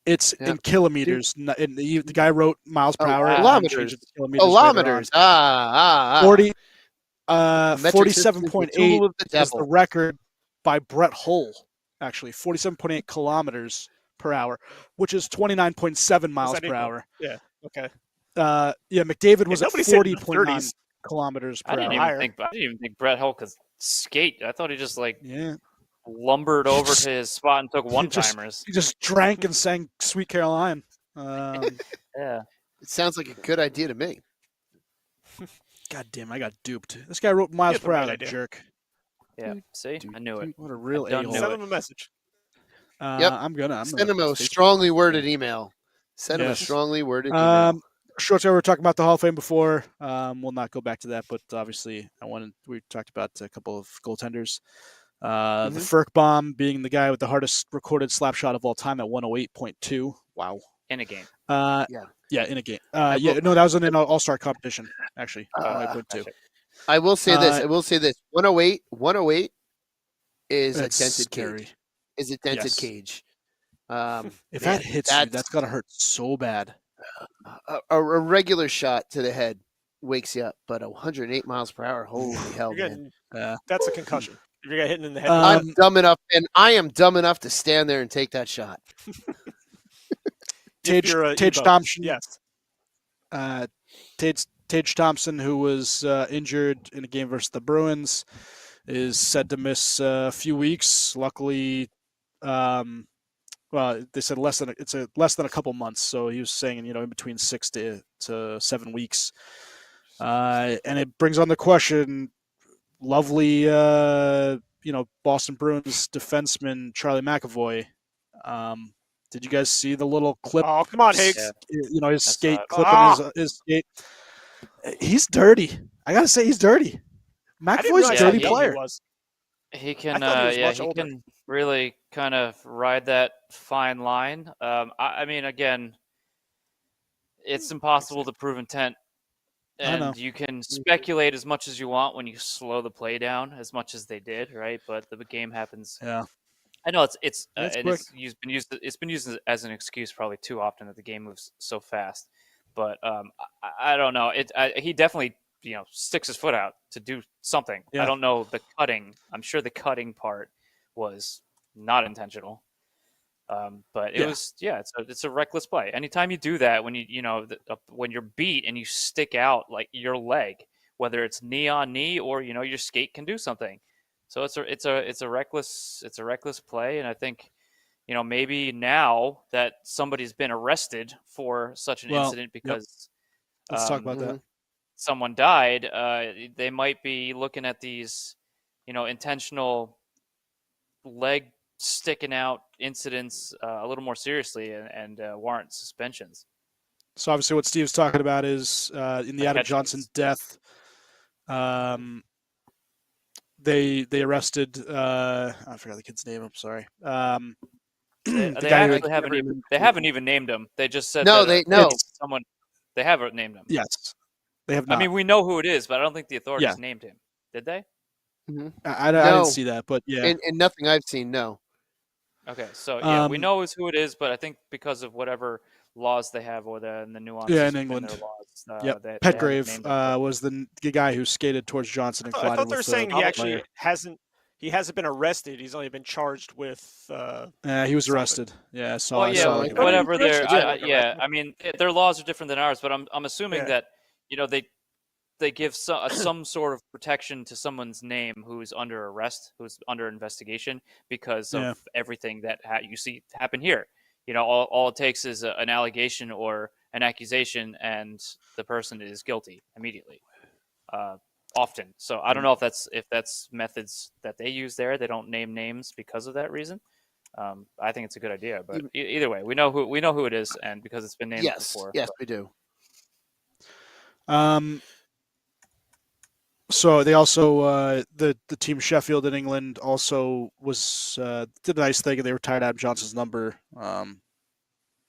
it's in kilometers. The guy wrote miles per hour. Kilometers. Kilometers. 47.8 is the record by Brett Hull. Actually, 47.8 kilometers per hour, which is 29.7 miles per hour. Yeah. Okay. McDavid was at 40.9 kilometers per hour. I didn't even think Brett Hull could skate. I thought he just lumbered over to his spot and took one-timers. He just drank and sang Sweet Caroline. Yeah. It sounds like a good idea to me. God damn, I got duped. This guy wrote miles per hour, jerk. Yeah, see? I knew it. What a real a-hole. Send him a message. I'm gonna send him a strongly worded email. Send him a strongly worded email. Shorts, we were talking about the Hall of Fame before. We'll not go back to that, but obviously we talked about a couple of goaltenders. The Firk bomb being the guy with the hardest recorded slap shot of all time at 108.2. Wow. In a game. Yeah, in a game. That was in an all-star competition, actually. 108.2. I will say this. 108 is a dented cage. Is a dented cage. If that hits you, that's got to hurt so bad. A regular shot to the head wakes you up, but 108 miles per hour, holy hell, man! That's a concussion. If you get hit in the head. I'm dumb enough, and I am dumb enough to stand there and take that shot. Tage Thompson. Yes. Tage Thompson, who was injured in a game versus the Bruins, is said to miss a few weeks. Luckily, well, they said less than a couple months. So he was saying, in between 6 to 7 weeks. And it brings on the question, lovely, Boston Bruins defenseman Charlie McAvoy. Did you guys see the little clip? Oh, come on, Higgs. His skate clipping his skate. He's dirty. I gotta say, he's dirty. McAvoy's a dirty player. He can, he can really kind of ride that fine line. I mean, again, it's impossible to prove intent, and you can speculate as much as you want when you slow the play down, as much as they did, right? But the game happens. Yeah, I know it's been used as an excuse probably too often that the game moves so fast. But I don't know. He definitely sticks his foot out to do something. Yeah. I don't know the cutting. I'm sure the cutting part was not intentional. But it was it's a reckless play. Anytime you do that, when when you're beat and you stick out like your leg, whether it's knee on knee or your skate can do something. So it's a reckless play, and I think maybe now that somebody's been arrested for such an incident because let's talk about that. Someone died, they might be looking at these, intentional leg sticking out incidents a little more seriously and warrant suspensions. So obviously what Steve's talking about is in the Adam Johnson death, they arrested, I forgot the kid's name, I'm sorry. They haven't even named him. They just said someone. They haven't named him. Yes, they have not. I mean, we know who it is, but I don't think the authorities named him. Did they? Mm-hmm. I didn't see that, but yeah, and nothing I've seen. No. Okay, so we know who it is, but I think because of whatever laws they have or the nuances. Yeah, in England. Laws, Petgrave was the guy who skated towards Johnson and collided. I thought they were saying he actually hasn't. He hasn't been arrested. He's only been charged with. He was arrested. Yeah, I saw. Whatever. I mean, their laws are different than ours, but I'm assuming that they give some sort of protection to someone's name who's under arrest, who's under investigation because of everything that you see happen here. All it takes is an allegation or an accusation, and the person is guilty immediately. Often. So I don't know if that's methods that they use there. They don't name names because of that reason. I think it's a good idea, but either way, we know who it is, and because it's been named before. Yes, we do. So they also the team Sheffield in England also did a nice thing. They retired Adam Johnson's number, for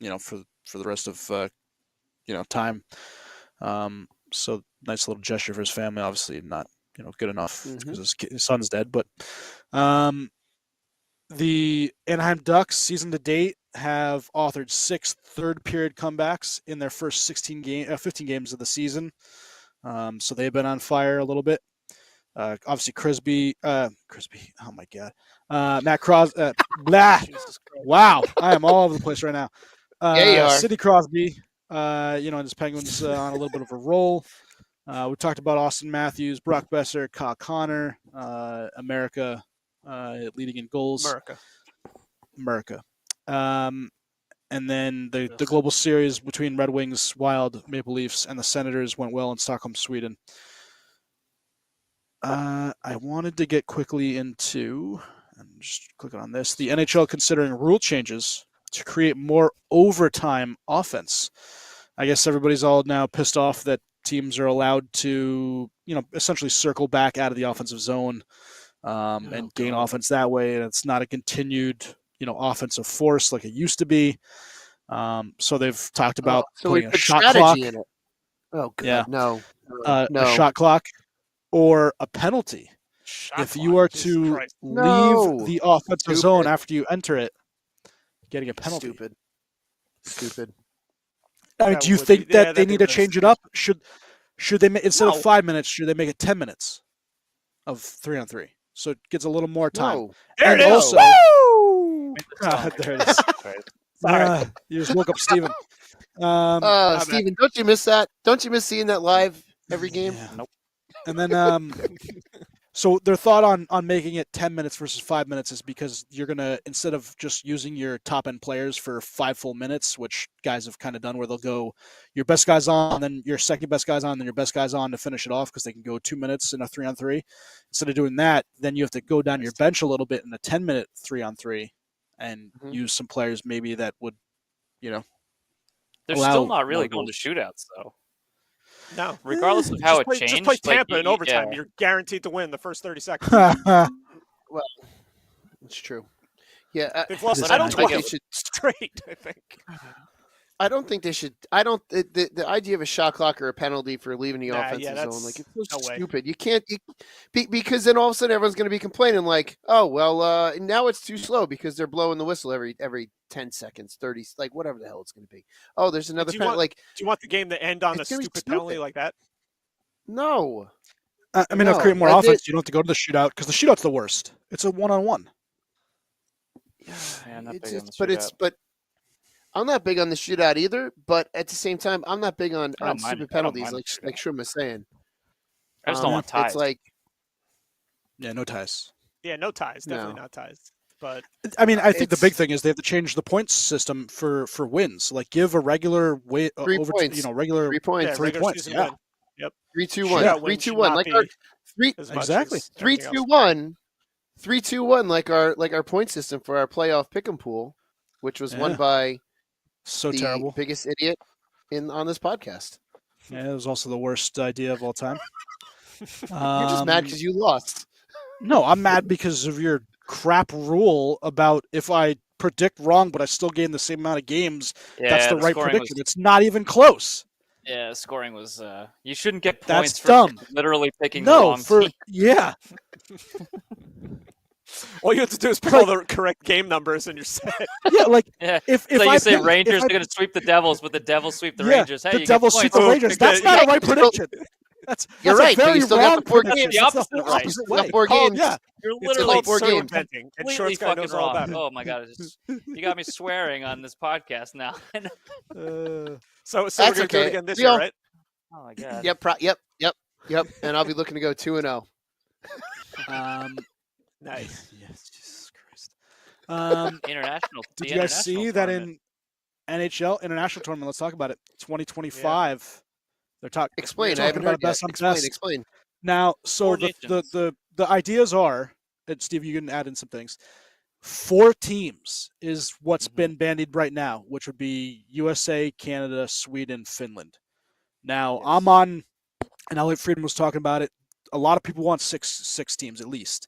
the rest of time. So nice little gesture for his family. Obviously not good enough because his son's dead. But the Anaheim Ducks season to date have authored 6 third period comebacks in their first 15 games of the season. So they've been on fire a little bit. Obviously Crosby. Oh my God. Matt Crosby. Wow, I am all over the place right now. You are. Sidney Crosby. And his Penguins on a little bit of a roll. We talked about Austin Matthews, Brock Besser, Kyle Connor, America leading in goals. America. And then the global series between Red Wings, Wild, Maple Leafs, and the Senators went well in Stockholm, Sweden. I wanted to get quickly into, I'm just clicking on this, the NHL considering rule changes to create more overtime offense. I guess everybody's all now pissed off that teams are allowed to, essentially circle back out of the offensive zone and gain offense that way. And it's not a continued, offensive force like it used to be. So they've talked about putting a shot clock in it. Oh, God, no. A shot clock or a penalty. If you are to leave the offensive zone after you enter it, getting a penalty. Stupid. I mean, do you think that they need to change it up? Should Should they instead of No. 5 minutes? Should they make it 10 minutes of 3-on-3? So it gets a little more time. No. There And it is. also, Woo! there it is. Sorry. You just woke up Steven. Steven, don't you miss that? Don't you miss seeing that live every game? Yeah. Nope. And then, so their thought on making it 10 minutes versus 5 minutes is because you're going to, instead of just using your top end players for 5 full minutes, which guys have kind of done where they'll go your best guys on, then your second best guys on, then your best guys on to finish it off because they can go 2 minutes in a 3-on-3. Instead of doing that, then you have to go down your bench a little bit in a 10-minute 3-on-3 and use some players maybe that would, they're still not really going to shootouts though. No. Regardless of how it changed. Just play Tampa in overtime. Yeah. You're guaranteed to win the first 30 seconds. Well, it's true. Yeah, They've lost I don't think 20 straight, I think. I don't think they should. I don't. The idea of a shot clock or a penalty for leaving the offensive zone, like it's so stupid. You can't because then all of a sudden everyone's going to be complaining like, oh well, now it's too slow because they're blowing the whistle every 10 seconds, 30, like whatever the hell it's going to be. Oh, there's another penalty. Do you want the game to end on a stupid penalty like that? No. I mean, it'll create more offense. You don't have to go to the shootout because the shootout's the worst. It's a 1-on-1. Yeah, but I'm not big on the shootout either. But at the same time, I'm not big on stupid penalties like Shroom was saying. I just don't want ties. It's like, no ties. Yeah, no ties. Definitely not ties. But I mean, I think the big thing is they have to change the points system for wins. Like give a regular way 3 points. Regular 3 points. Yeah, 3 points. Yeah. Win. Yep. 3-2-1. 3-2-1. Like our 3-2-1. 3-2-1. Like our point system for our playoff pick'em pool, which was won by the terrible biggest idiot on this podcast. Yeah, it was also the worst idea of all time. You're just mad because you lost. No, I'm mad because of your crap rule about if I predict wrong, but I still gain the same amount of games. That's the right prediction. It's not even close. Yeah, scoring was. You shouldn't get points That's for dumb. Literally picking the wrong team. Yeah. All you have to do is pick all the correct game numbers and you're set. Yeah, like if you say Rangers are going to sweep the Devils, but the Devils sweep the Rangers. Hey, the Devils sweep the Rangers. That's not a right prediction. You're right. But you still got the 4 games. The opposite way. 4 games. Yeah. You're literally 4 games. Completely fucking wrong. Oh my god! You got me swearing on this podcast now. So we're gonna do it again this year, right? Oh my god. Yep. And I'll be looking to go 2-0. Nice. Yes, Jesus Christ. International. Did you guys see that in NHL international tournament? Let's talk about it. 2025. Yeah. They're talking. Explain. I haven't heard yet. Explain. Now, so the ideas are, and Steve, you can add in some things. 4 teams is what's been bandied right now, which would be USA, Canada, Sweden, Finland. Now, I'm on, and Elliot Friedman was talking about it. A lot of people want six teams at least.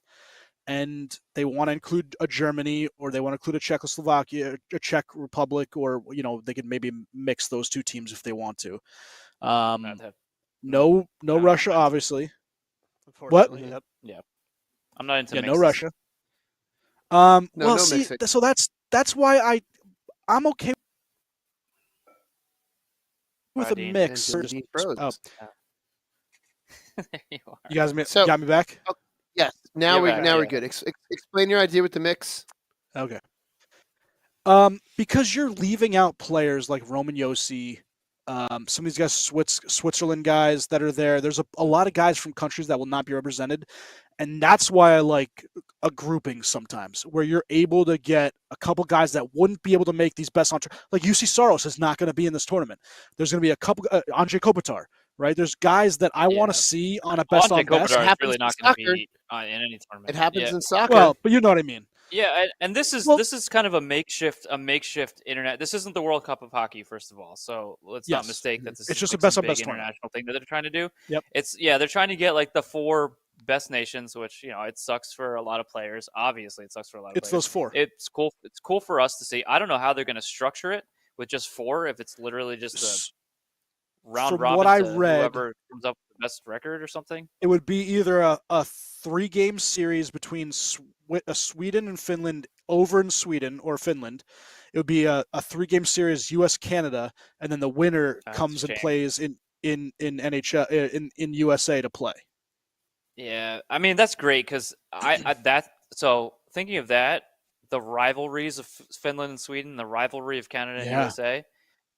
And they want to include a Germany, or they want to include a Czechoslovakia, a Czech Republic, or they could maybe mix those 2 teams if they want to. No Russia, obviously. What? Yep. Yeah, I'm not into. Yeah, mixes. no Russia. No see, mixing. so that's why I'm okay with a mix. Oh. You guys got me back? Yes. Now we're good. Explain your idea with the mix. Okay. Because you're leaving out players like Roman Josi, some of these guys, Switzerland guys that are there. There's a lot of guys from countries that will not be represented, and that's why I like a grouping sometimes, where you're able to get a couple guys that wouldn't be able to make these best like UC Saros is not going to be in this tournament. There's going to be a couple Andrei Kopitar. Right, there's guys that I want to see on a best on best. It really not going to be in any tournament. It happens in soccer. Well, but you know what I mean. Yeah, and this is kind of a makeshift internet. This isn't the World Cup of hockey, first of all. So let's not mistake that this is just a best on best international thing that they're trying to do. Yep. They're trying to get like the 4 best nations, which it sucks for a lot of players. Obviously, it sucks for a lot of players. It's those 4. It's cool. It's cool for us to see. I don't know how they're going to structure it with just 4. If it's literally just a round robin, what I read, whoever comes up with the best record or something. It would be either a 3-game series between Sweden and Finland over in Sweden or Finland. It would be a 3-game series U.S. Canada, and then the winner comes and plays in. in NHL in USA to play. Yeah, I mean that's great because so thinking of that, the rivalries of Finland and Sweden, the rivalry of Canada and USA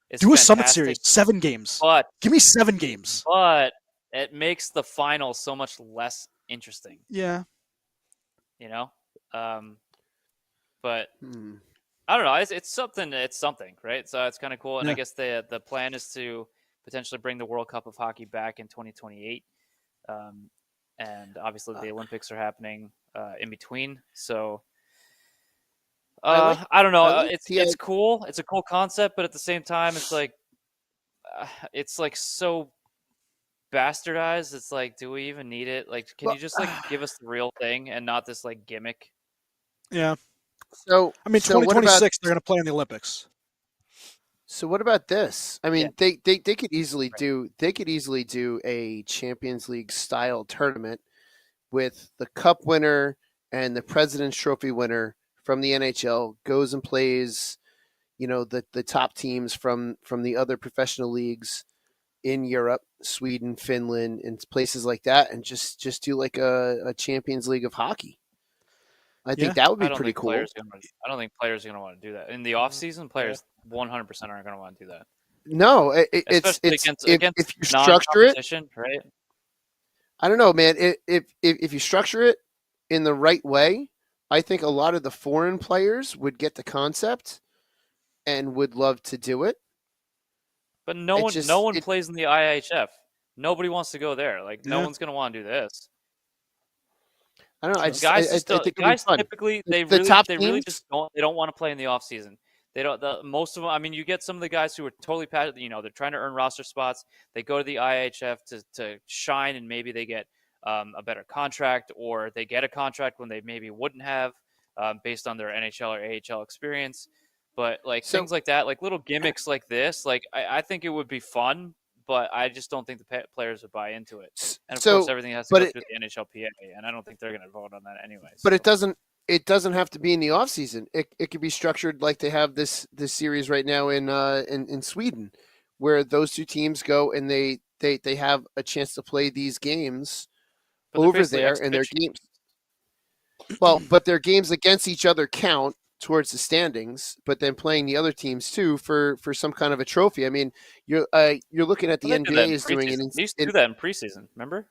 is Do a fantastic. Summit Series, 7 games. But give me 7 games. But it makes the final so much less interesting. Yeah. You know, but I don't know. It's something. It's something, right? So it's kind of cool. And I guess the plan is to potentially bring the World Cup of Hockey back in 2028. And obviously the Olympics are happening in between. So I don't know. It's cool. It's a cool concept, but at the same time, it's like so bastardized. It's like, do we even need it? Like, can you just like give us the real thing and not this like gimmick? Yeah. So I mean, 2026 they're going to play in the Olympics. So what about this? I mean, they could easily do a Champions League style tournament with the Cup winner and the President's Trophy winner from the NHL goes and plays, the top teams from the other professional leagues in Europe, Sweden, Finland, and places like that, and just do like a Champions League of hockey. I think that would be pretty cool. I don't think players are going to want to do that in the off season. Players 100% aren't going to want to do that. No, it's against if you structure it right. I don't know, man. If you structure it in the right way, I think a lot of the foreign players would get the concept and would love to do it. But no one plays in the IHF. Nobody wants to go there. Like no one's going to want to do this. I don't know. Guys typically they really just don't want to play in the off season. They don't. Most of them. I mean, you get some of the guys who are totally passionate. They're trying to earn roster spots. They go to the IHF to shine, and maybe they get a better contract, or they get a contract when they maybe wouldn't have based on their NHL or AHL experience. But things like that, like little gimmicks like this, I think it would be fun. But I just don't think the players would buy into it. And of course, everything has to go through the NHLPA, and I don't think they're going to vote on that anyway. But it doesn't have to be in the off season. It could be structured like they have this series right now in Sweden, where those two teams go and they have a chance to play these games over there, and their games. Well, but their games against each other count towards the standings, but then playing the other teams too for some kind of a trophy. I mean, you're looking at the NBA is doing it. They used to do that in preseason. Remember?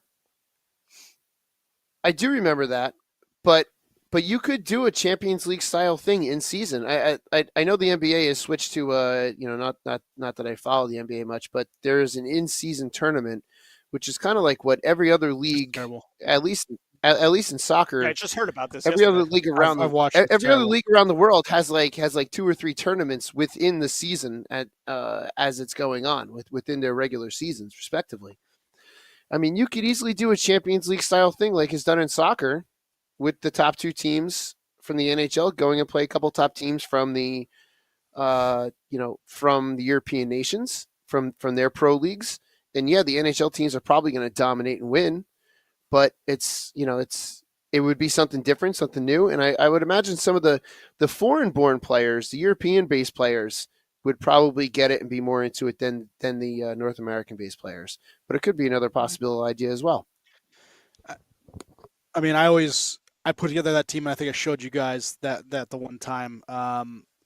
I do remember that, but you could do a Champions League style thing in season. I know the NBA has switched to not that I follow the NBA much, but there is an in season tournament, which is kind of like what every other league, at least in soccer. Yeah, I just heard about this. Every other league around other league around the world has like 2 or 3 tournaments within the season as it's going on within their regular seasons, respectively. I mean, you could easily do a Champions League style thing like is done in soccer, with the top 2 teams from the NHL going and play a couple top teams from the from the European nations from their pro leagues. And yeah, the NHL teams are probably going to dominate and win. But it would be something different, something new. And I would imagine some of the foreign-born players, the European-based players, would probably get it and be more into it than the North American-based players. But it could be another possible idea as well. I mean, I put together that team, and I think I showed you guys that the one time.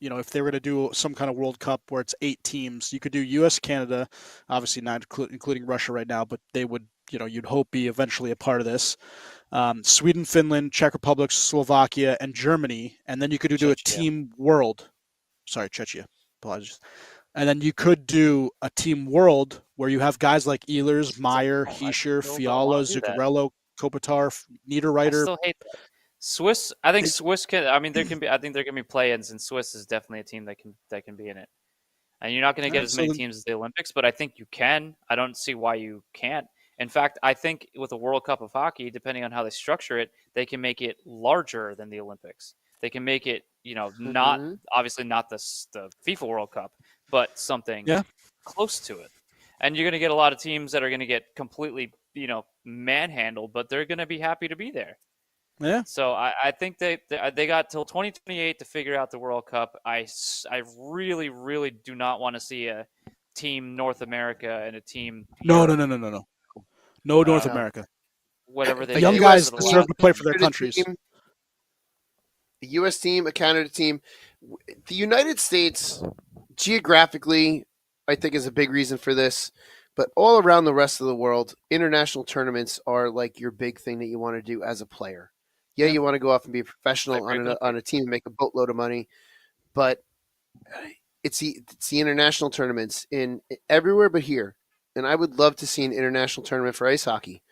If they were to do some kind of World Cup where it's 8 teams, you could do U.S., Canada, obviously not including Russia right now, but they would, you'd hope be eventually a part of this. Sweden, Finland, Czech Republic, Slovakia, and Germany, and then you could do a team world. Sorry, Czechia. Apologies. And then you could do a team world where you have guys like Ehlers, Meyer, Hischier, Fiala, Zuccarello, Kopitar, Niederreiter. I still hate that. Swiss, I think Swiss can. I mean, I think there can be play-ins, and Swiss is definitely a team that can be in it. And you're not going to get as many teams as the Olympics, but I think you can. I don't see why you can't. In fact, I think with the World Cup of Hockey, depending on how they structure it, they can make it larger than the Olympics. They can make it, not obviously not the FIFA World Cup, but something close to it. And you're going to get a lot of teams that are going to get completely, manhandled, but they're going to be happy to be there. Yeah. So I think they got till 2028 to figure out the World Cup. I really, really do not want to see a team North America and a team No, Europe. No North America. Whatever they the young did guys for the deserve last- to play for their countries. A U.S. team, a Canada team. The United States, geographically, I think is a big reason for this. But all around the rest of the world, international tournaments are like your big thing that you want to do as a player. Yeah, you want to go off and be a professional on a team and make a boatload of money, but it's the international tournaments in everywhere but here. And I would love to see an international tournament for ice hockey,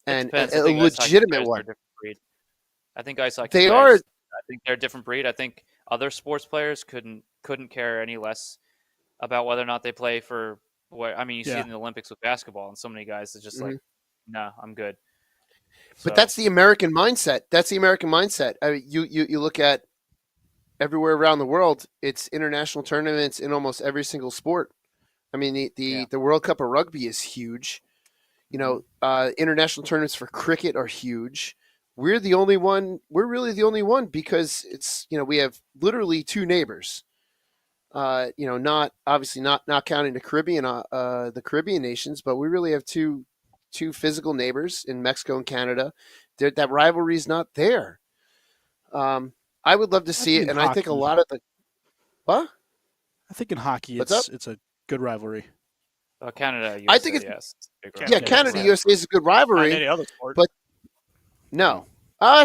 and a legitimate one. I think ice hockey. They are. I think they're a different breed. I think other sports players couldn't care any less about whether or not they play for what. I mean, you see it in the Olympics with basketball, and so many guys are just like, "Nah, I'm good." But that's the American mindset. That's the American mindset. I mean, you look at everywhere around the world, it's international tournaments in almost every single sport. I mean, the World Cup of Rugby is huge. You know, international tournaments for cricket are huge. We're the only one. We're really the only one because it's, you know, we have literally two neighbors. You know, not obviously not counting the Caribbean nations, but we really have two physical neighbors in Mexico and Canada. That rivalry is not there. I would love to see it, and hockey. I think a lot of the what? I think in hockey, it's a good rivalry. Canada, USA, I think it's yes. Canada, USA is a good rivalry. Not any other sport. But no,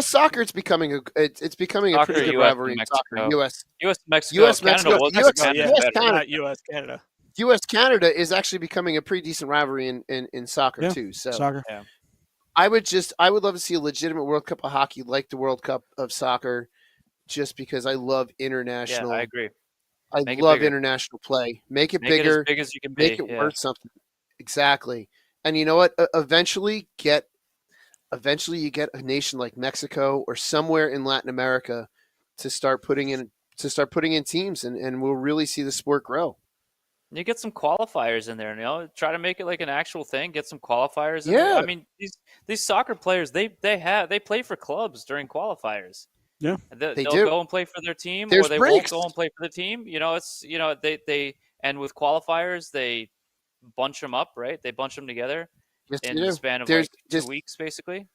soccer. It's becoming a Soccer, pretty good US rivalry in soccer. US, Mexico, US, Canada, not US, Canada. US Canada is actually becoming a pretty decent rivalry in soccer too. So soccer. Yeah. I would love to see a legitimate World Cup of hockey like the World Cup of soccer, just because I love international. Yeah, I agree. I love international play. Make it bigger. As big as you can be. Make it worth something. Exactly. And you know what? Eventually you get a nation like Mexico or somewhere in Latin America to start putting in teams, and we'll really see the sport grow. You get some qualifiers in there, you know. Try to make it like an actual thing. Get some qualifiers. In there. I mean, these soccer players, they play for clubs during qualifiers. Yeah, they'll do. go and play for their team, There's or they breaks. won't go and play for the team. You know, they and with qualifiers they bunch them up, right? They bunch them together in the span of 2 weeks, basically.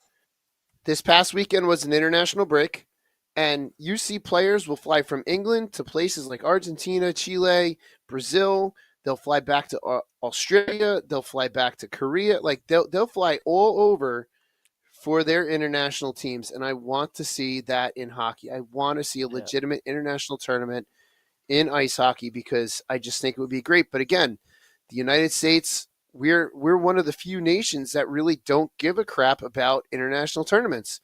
This past weekend was an international break, and you see players will fly from England to places like Argentina, Chile, Brazil. They'll fly back to Australia. They'll fly back to Korea. Like they'll fly all over for their international teams, and I want to see that in hockey. I want to see a legitimate international tournament in ice hockey because I just think it would be great. But again, the United States, we're one of the few nations that really don't give a crap about international tournaments.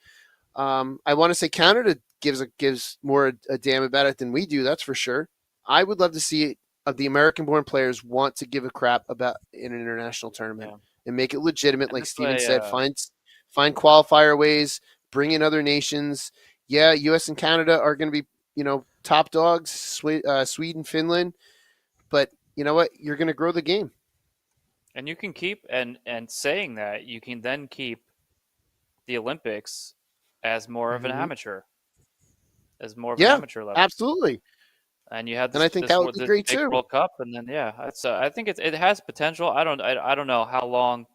I want to say Canada gives more a damn about it than we do. That's for sure. I would love to see the American-born players want to give a crap about an international tournament and make it legitimate, like Steven said. Find qualifier ways, bring in other nations. Yeah, U.S. and Canada are going to be, you know, top dogs. Sweden, Finland, but you know what? You're going to grow the game. And you can keep and saying that you can then keep the Olympics as more of an amateur, an amateur level. Absolutely. And you had this, and I think that would be great too. World Cup, and then it's I think it has potential. I don't know how long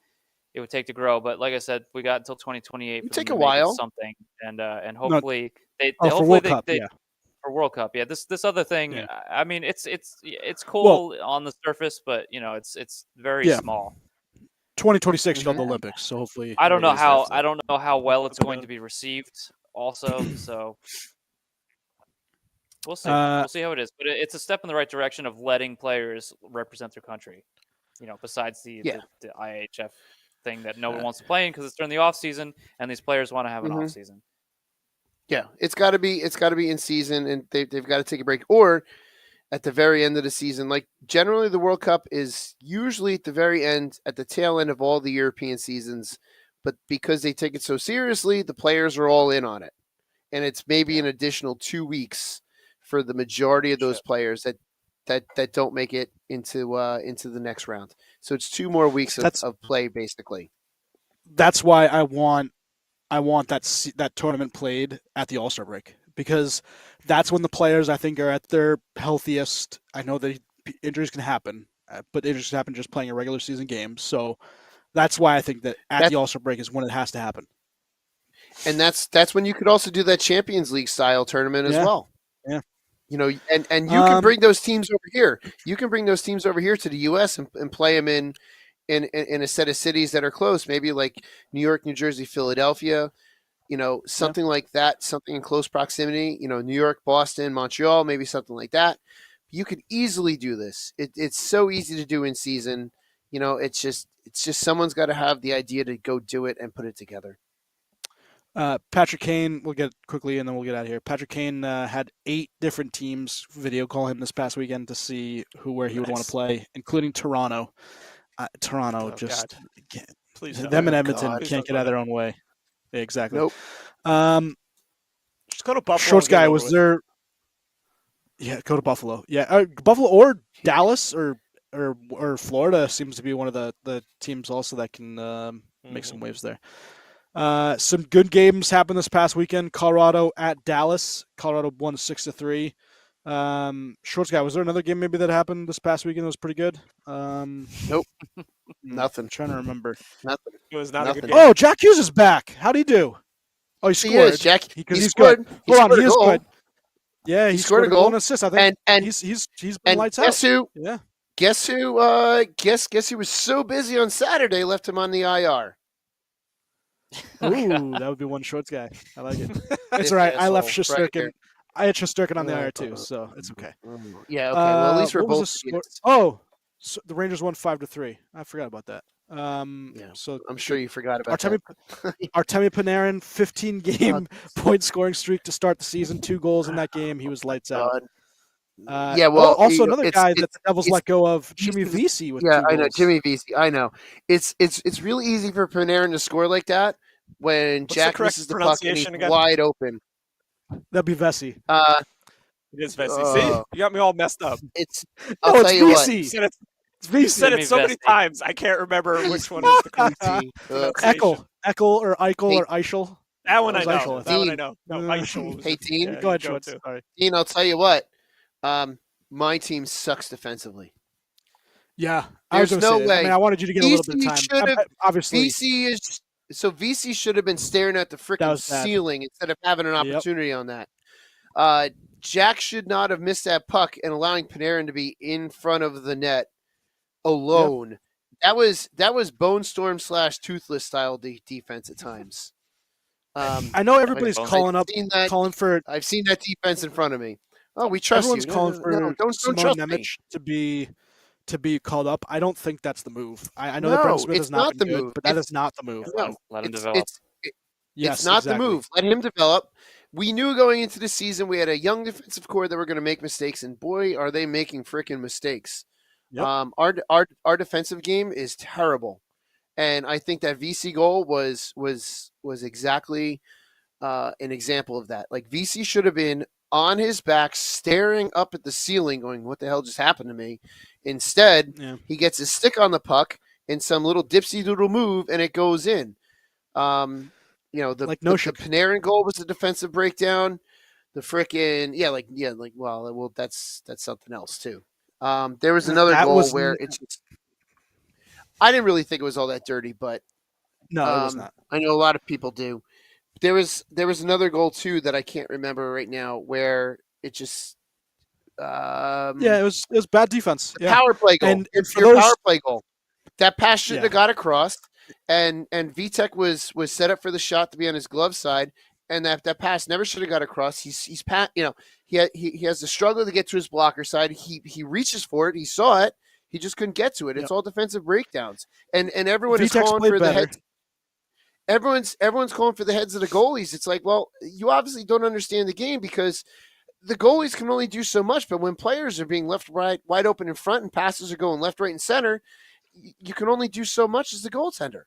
it would take to grow, but like I said, we got until 2028. It take a while. Something, and hopefully for World Cup, for World Cup, yeah. This other thing, I mean, it's cool on the surface, but you know, it's very small. 2026 called the Olympics, so hopefully I don't know how well it's going to be received. Also, so we'll see. We'll see how it is, but it's a step in the right direction of letting players represent their country. You know, besides the IHF thing that no one wants to play in because it's during the off season, and these players want to have an off season. Yeah, it's got to be in season, and they've got to take a break, or at the very end of the season. Like generally, the World Cup is usually at the very end, at the tail end of all the European seasons. But because they take it so seriously, the players are all in on it, and it's maybe an additional 2 weeks for the majority of those players that don't make it into the next round. So it's 2 more weeks of play, basically. That's why I want that tournament played at the All-Star break, because that's when the players, I think, are at their healthiest. I know that injuries can happen. but it just happened just playing a regular season game. So that's why I think that the All-Star break is when it has to happen. And that's when you could also do that Champions League style tournament as well. Yeah. You know, and you can bring those teams over here. You can bring those teams over here to the U.S. and play them in a set of cities that are close, maybe like New York, New Jersey, Philadelphia, you know, something like that, something in close proximity, you know, New York, Boston, Montreal, maybe something like that. You could easily do this. It's so easy to do in season. You know, it's just someone's got to have the idea to go do it and put it together. Patrick Kane, we'll get quickly and then we'll get out of here. Patrick Kane had 8 different teams video call him this past weekend to see where he would want to play, including Toronto. Toronto please them and Edmonton can't get out of their own way. Yeah, exactly. Nope. Just go to Buffalo. Shorts guy, was there? Yeah, go to Buffalo. Yeah, Buffalo or Dallas or Florida seems to be one of the teams also that can make some waves there. Some good games happened this past weekend. Colorado at Dallas. Colorado won 6-3. Shorts guy, was there another game maybe that happened this past weekend that was pretty good? Nope. Nothing. I'm trying to remember. Nothing. It was not a good game. Oh, Jack Hughes is back. How'd he do? Oh, he scored. He is, Jack. Because he's good. Hold on, he is good. Yeah, he scored a goal and assist. I think and he's been lights out. Guess who? Yeah. Guess who? Guess who was so busy on Saturday left him on the IR. Ooh, that would be one Shorts guy. I like it. It's all right. I left Shesterkin. Right, I had Shesterkin on the IR too, so it's okay. Yeah. Okay. Well, at least we're both. So the Rangers won 5-3. I forgot about that. So I'm sure you forgot about that. Artemi Panarin, 15-game point scoring streak to start the season. 2 goals in that game. He was lights out. Yeah. Well, also another guy that the Devils let go of, Jimmy Vesey. With 2 goals. I know Jimmy Vesey. I know. It's really easy for Panarin to score like that when Jack misses the puck and he's wide open. That'd be Vesey. It is Vesey. See, you got me all messed up. I'll tell you what. You said it so many times, I can't remember which one is the correct Eckel or Eichel or Eichel. That one I know. That one I know. No, Eichel. Hey, Dean. Go ahead, Schwartz. Sorry. Dean, I'll tell you what. My team sucks defensively. Yeah, there's no way. I wanted you to get a little bit of time. Obviously, VC should have been staring at the freaking ceiling instead of having an opportunity on that. Jack should not have missed that puck and allowing Panarin to be in front of the net alone. Yep. That was Bone Storm / Toothless style defense at times. I know everybody's calling for. I've seen that defense in front of me. Oh, we trust everyone's you. Calling for don't trust Nemec to be called up. I don't think that's the move. I know that Brent Smith has not been good, move. But that is not the move. No, let him develop. It's not the move. Let him develop. We knew going into the season we had a young defensive core that were going to make mistakes, and boy, are they making freaking mistakes. Yep. Our defensive game is terrible, and I think that VC goal was exactly an example of that. Like VC should have been on his back, staring up at the ceiling, going, "What the hell just happened to me?" Instead, he gets his stick on the puck in some little dipsy doodle move, and it goes in. The Panarin goal was a defensive breakdown. The frickin' that's something else too. There was another goal where I didn't really think it was all that dirty, but no, it was not. I know a lot of people do. There was another goal too that I can't remember right now where it just it was bad defense. Power play goal. And your power play goal. That pass shouldn't have got across. And Vitek was set up for the shot to be on his glove side, and that pass never should have got across. He has the struggle to get to his blocker side. He reaches for it. He saw it. He just couldn't get to it. It's all defensive breakdowns, and everyone is calling for the heads. Everyone's calling for the heads of the goalies. It's like, well, you obviously don't understand the game because the goalies can only do so much. But when players are being left wide open in front and passes are going left, right, and center, you can only do so much as the goaltender.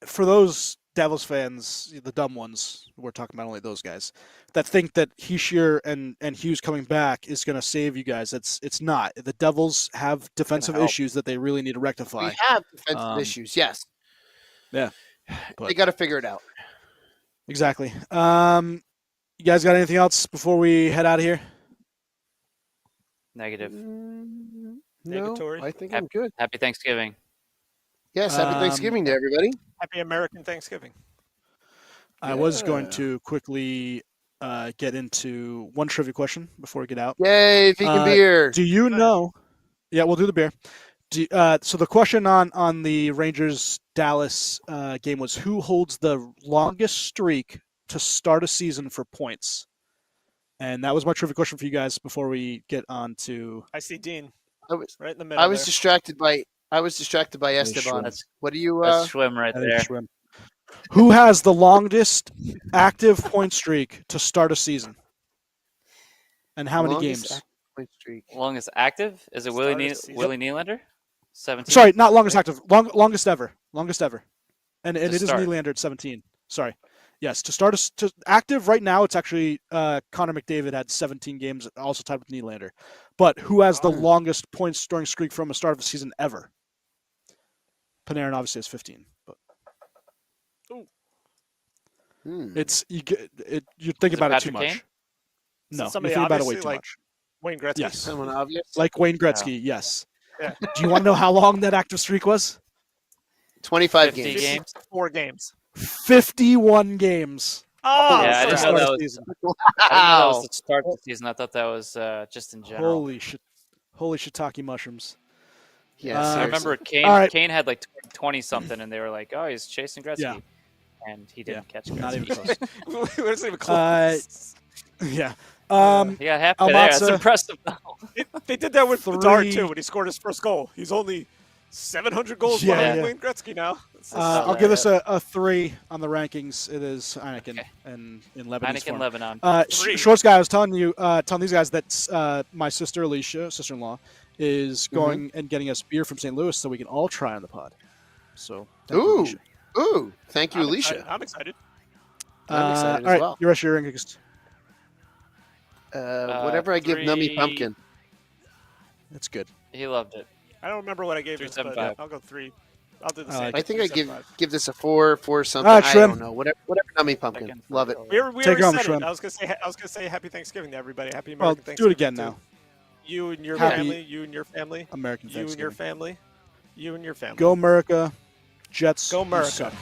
For those Devils fans, the dumb ones, we're talking about only those guys that think that Hischier and Hughes coming back is going to save you guys. It's not. The Devils have defensive issues that they really need to rectify. We have defensive issues, yes. Yeah, they got to figure it out. Exactly. You guys got anything else before we head out of here? Negative. No, Negatory. I think I'm good. Happy Thanksgiving. Yes, happy Thanksgiving to everybody. Happy American Thanksgiving. I was going to quickly get into one trivia question before we get out. Yay, vegan beer. Do you know? Yeah, we'll do the beer. So the question on the Rangers Dallas game was, who holds the longest streak to start a season for points? And that was my trivia question for you guys before we get on to. I see Dean. I was right in the middle. I was distracted by Esteban. What do you? That's Schwim right there. Schwim. Who has the longest active point streak to start a season? And how many games? Point streak. Longest active? Is it Willie Nylander? 17. Sorry, not longest active. Longest ever. Longest ever. And it is start. Nylander at 17. Sorry. Yes, to start to active right now, it's actually Connor McDavid had 17 games, also tied with Nylander. But who has the longest point scoring streak from a start of a season ever? Panarin obviously has 15. But it's you're thinking about it too much. Kane? No, you're somebody thinking about it way obviously too like much. Wayne Gretzky. Yes, Someone obvious. like Wayne Gretzky. Yes. Yeah. Do you want to know how long that active streak was? 25 50 games. games. 4 games. 51 games. Oh, Yeah, I didn't know that was. Season. I didn't know that was the start of the season. I thought that was just in general. Holy shiitake mushrooms. Yeah, I remember Kane. right. Kane had like 20 something, and they were like, "Oh, he's chasing Gretzky," Yeah. and he didn't catch Gretzky. Not even close. we wasn't even close. Yeah. He got half there. That's Almatza, impressive. They did that with Bedard Three. too when he scored his first goal. He's only 700 goals Yeah, behind yeah. Wayne Gretzky now. I'll give this a 3 on the rankings. It is Heineken and in Lebanese form. Lebanon. Shorts guy, I was telling these guys that my sister Alicia, sister-in-law, is going and getting us beer from St. Louis so we can all try on the pod. So thank you, Alicia. Thank you, Alicia. I'm excited. I'm excited all right, as well. your rest of your rankings. Whatever I give 3. Nummy Pumpkin. That's good. He loved it. I don't remember what I gave this, but 3.75. I'll go 3. I'll do the I same. like I think I 3.75. give this a 4 something. All right, I Trim. don't know. Whatever Nummy Pumpkin. Again, Love it. We Take it already on the said shrimp. it. I was gonna say Happy Thanksgiving to everybody. Happy Well, American do it Thanksgiving. again to now. You and your Happy family. You and your family. American You and your Thanksgiving. family. You and your family. Go America. Jets. Go you America. suck.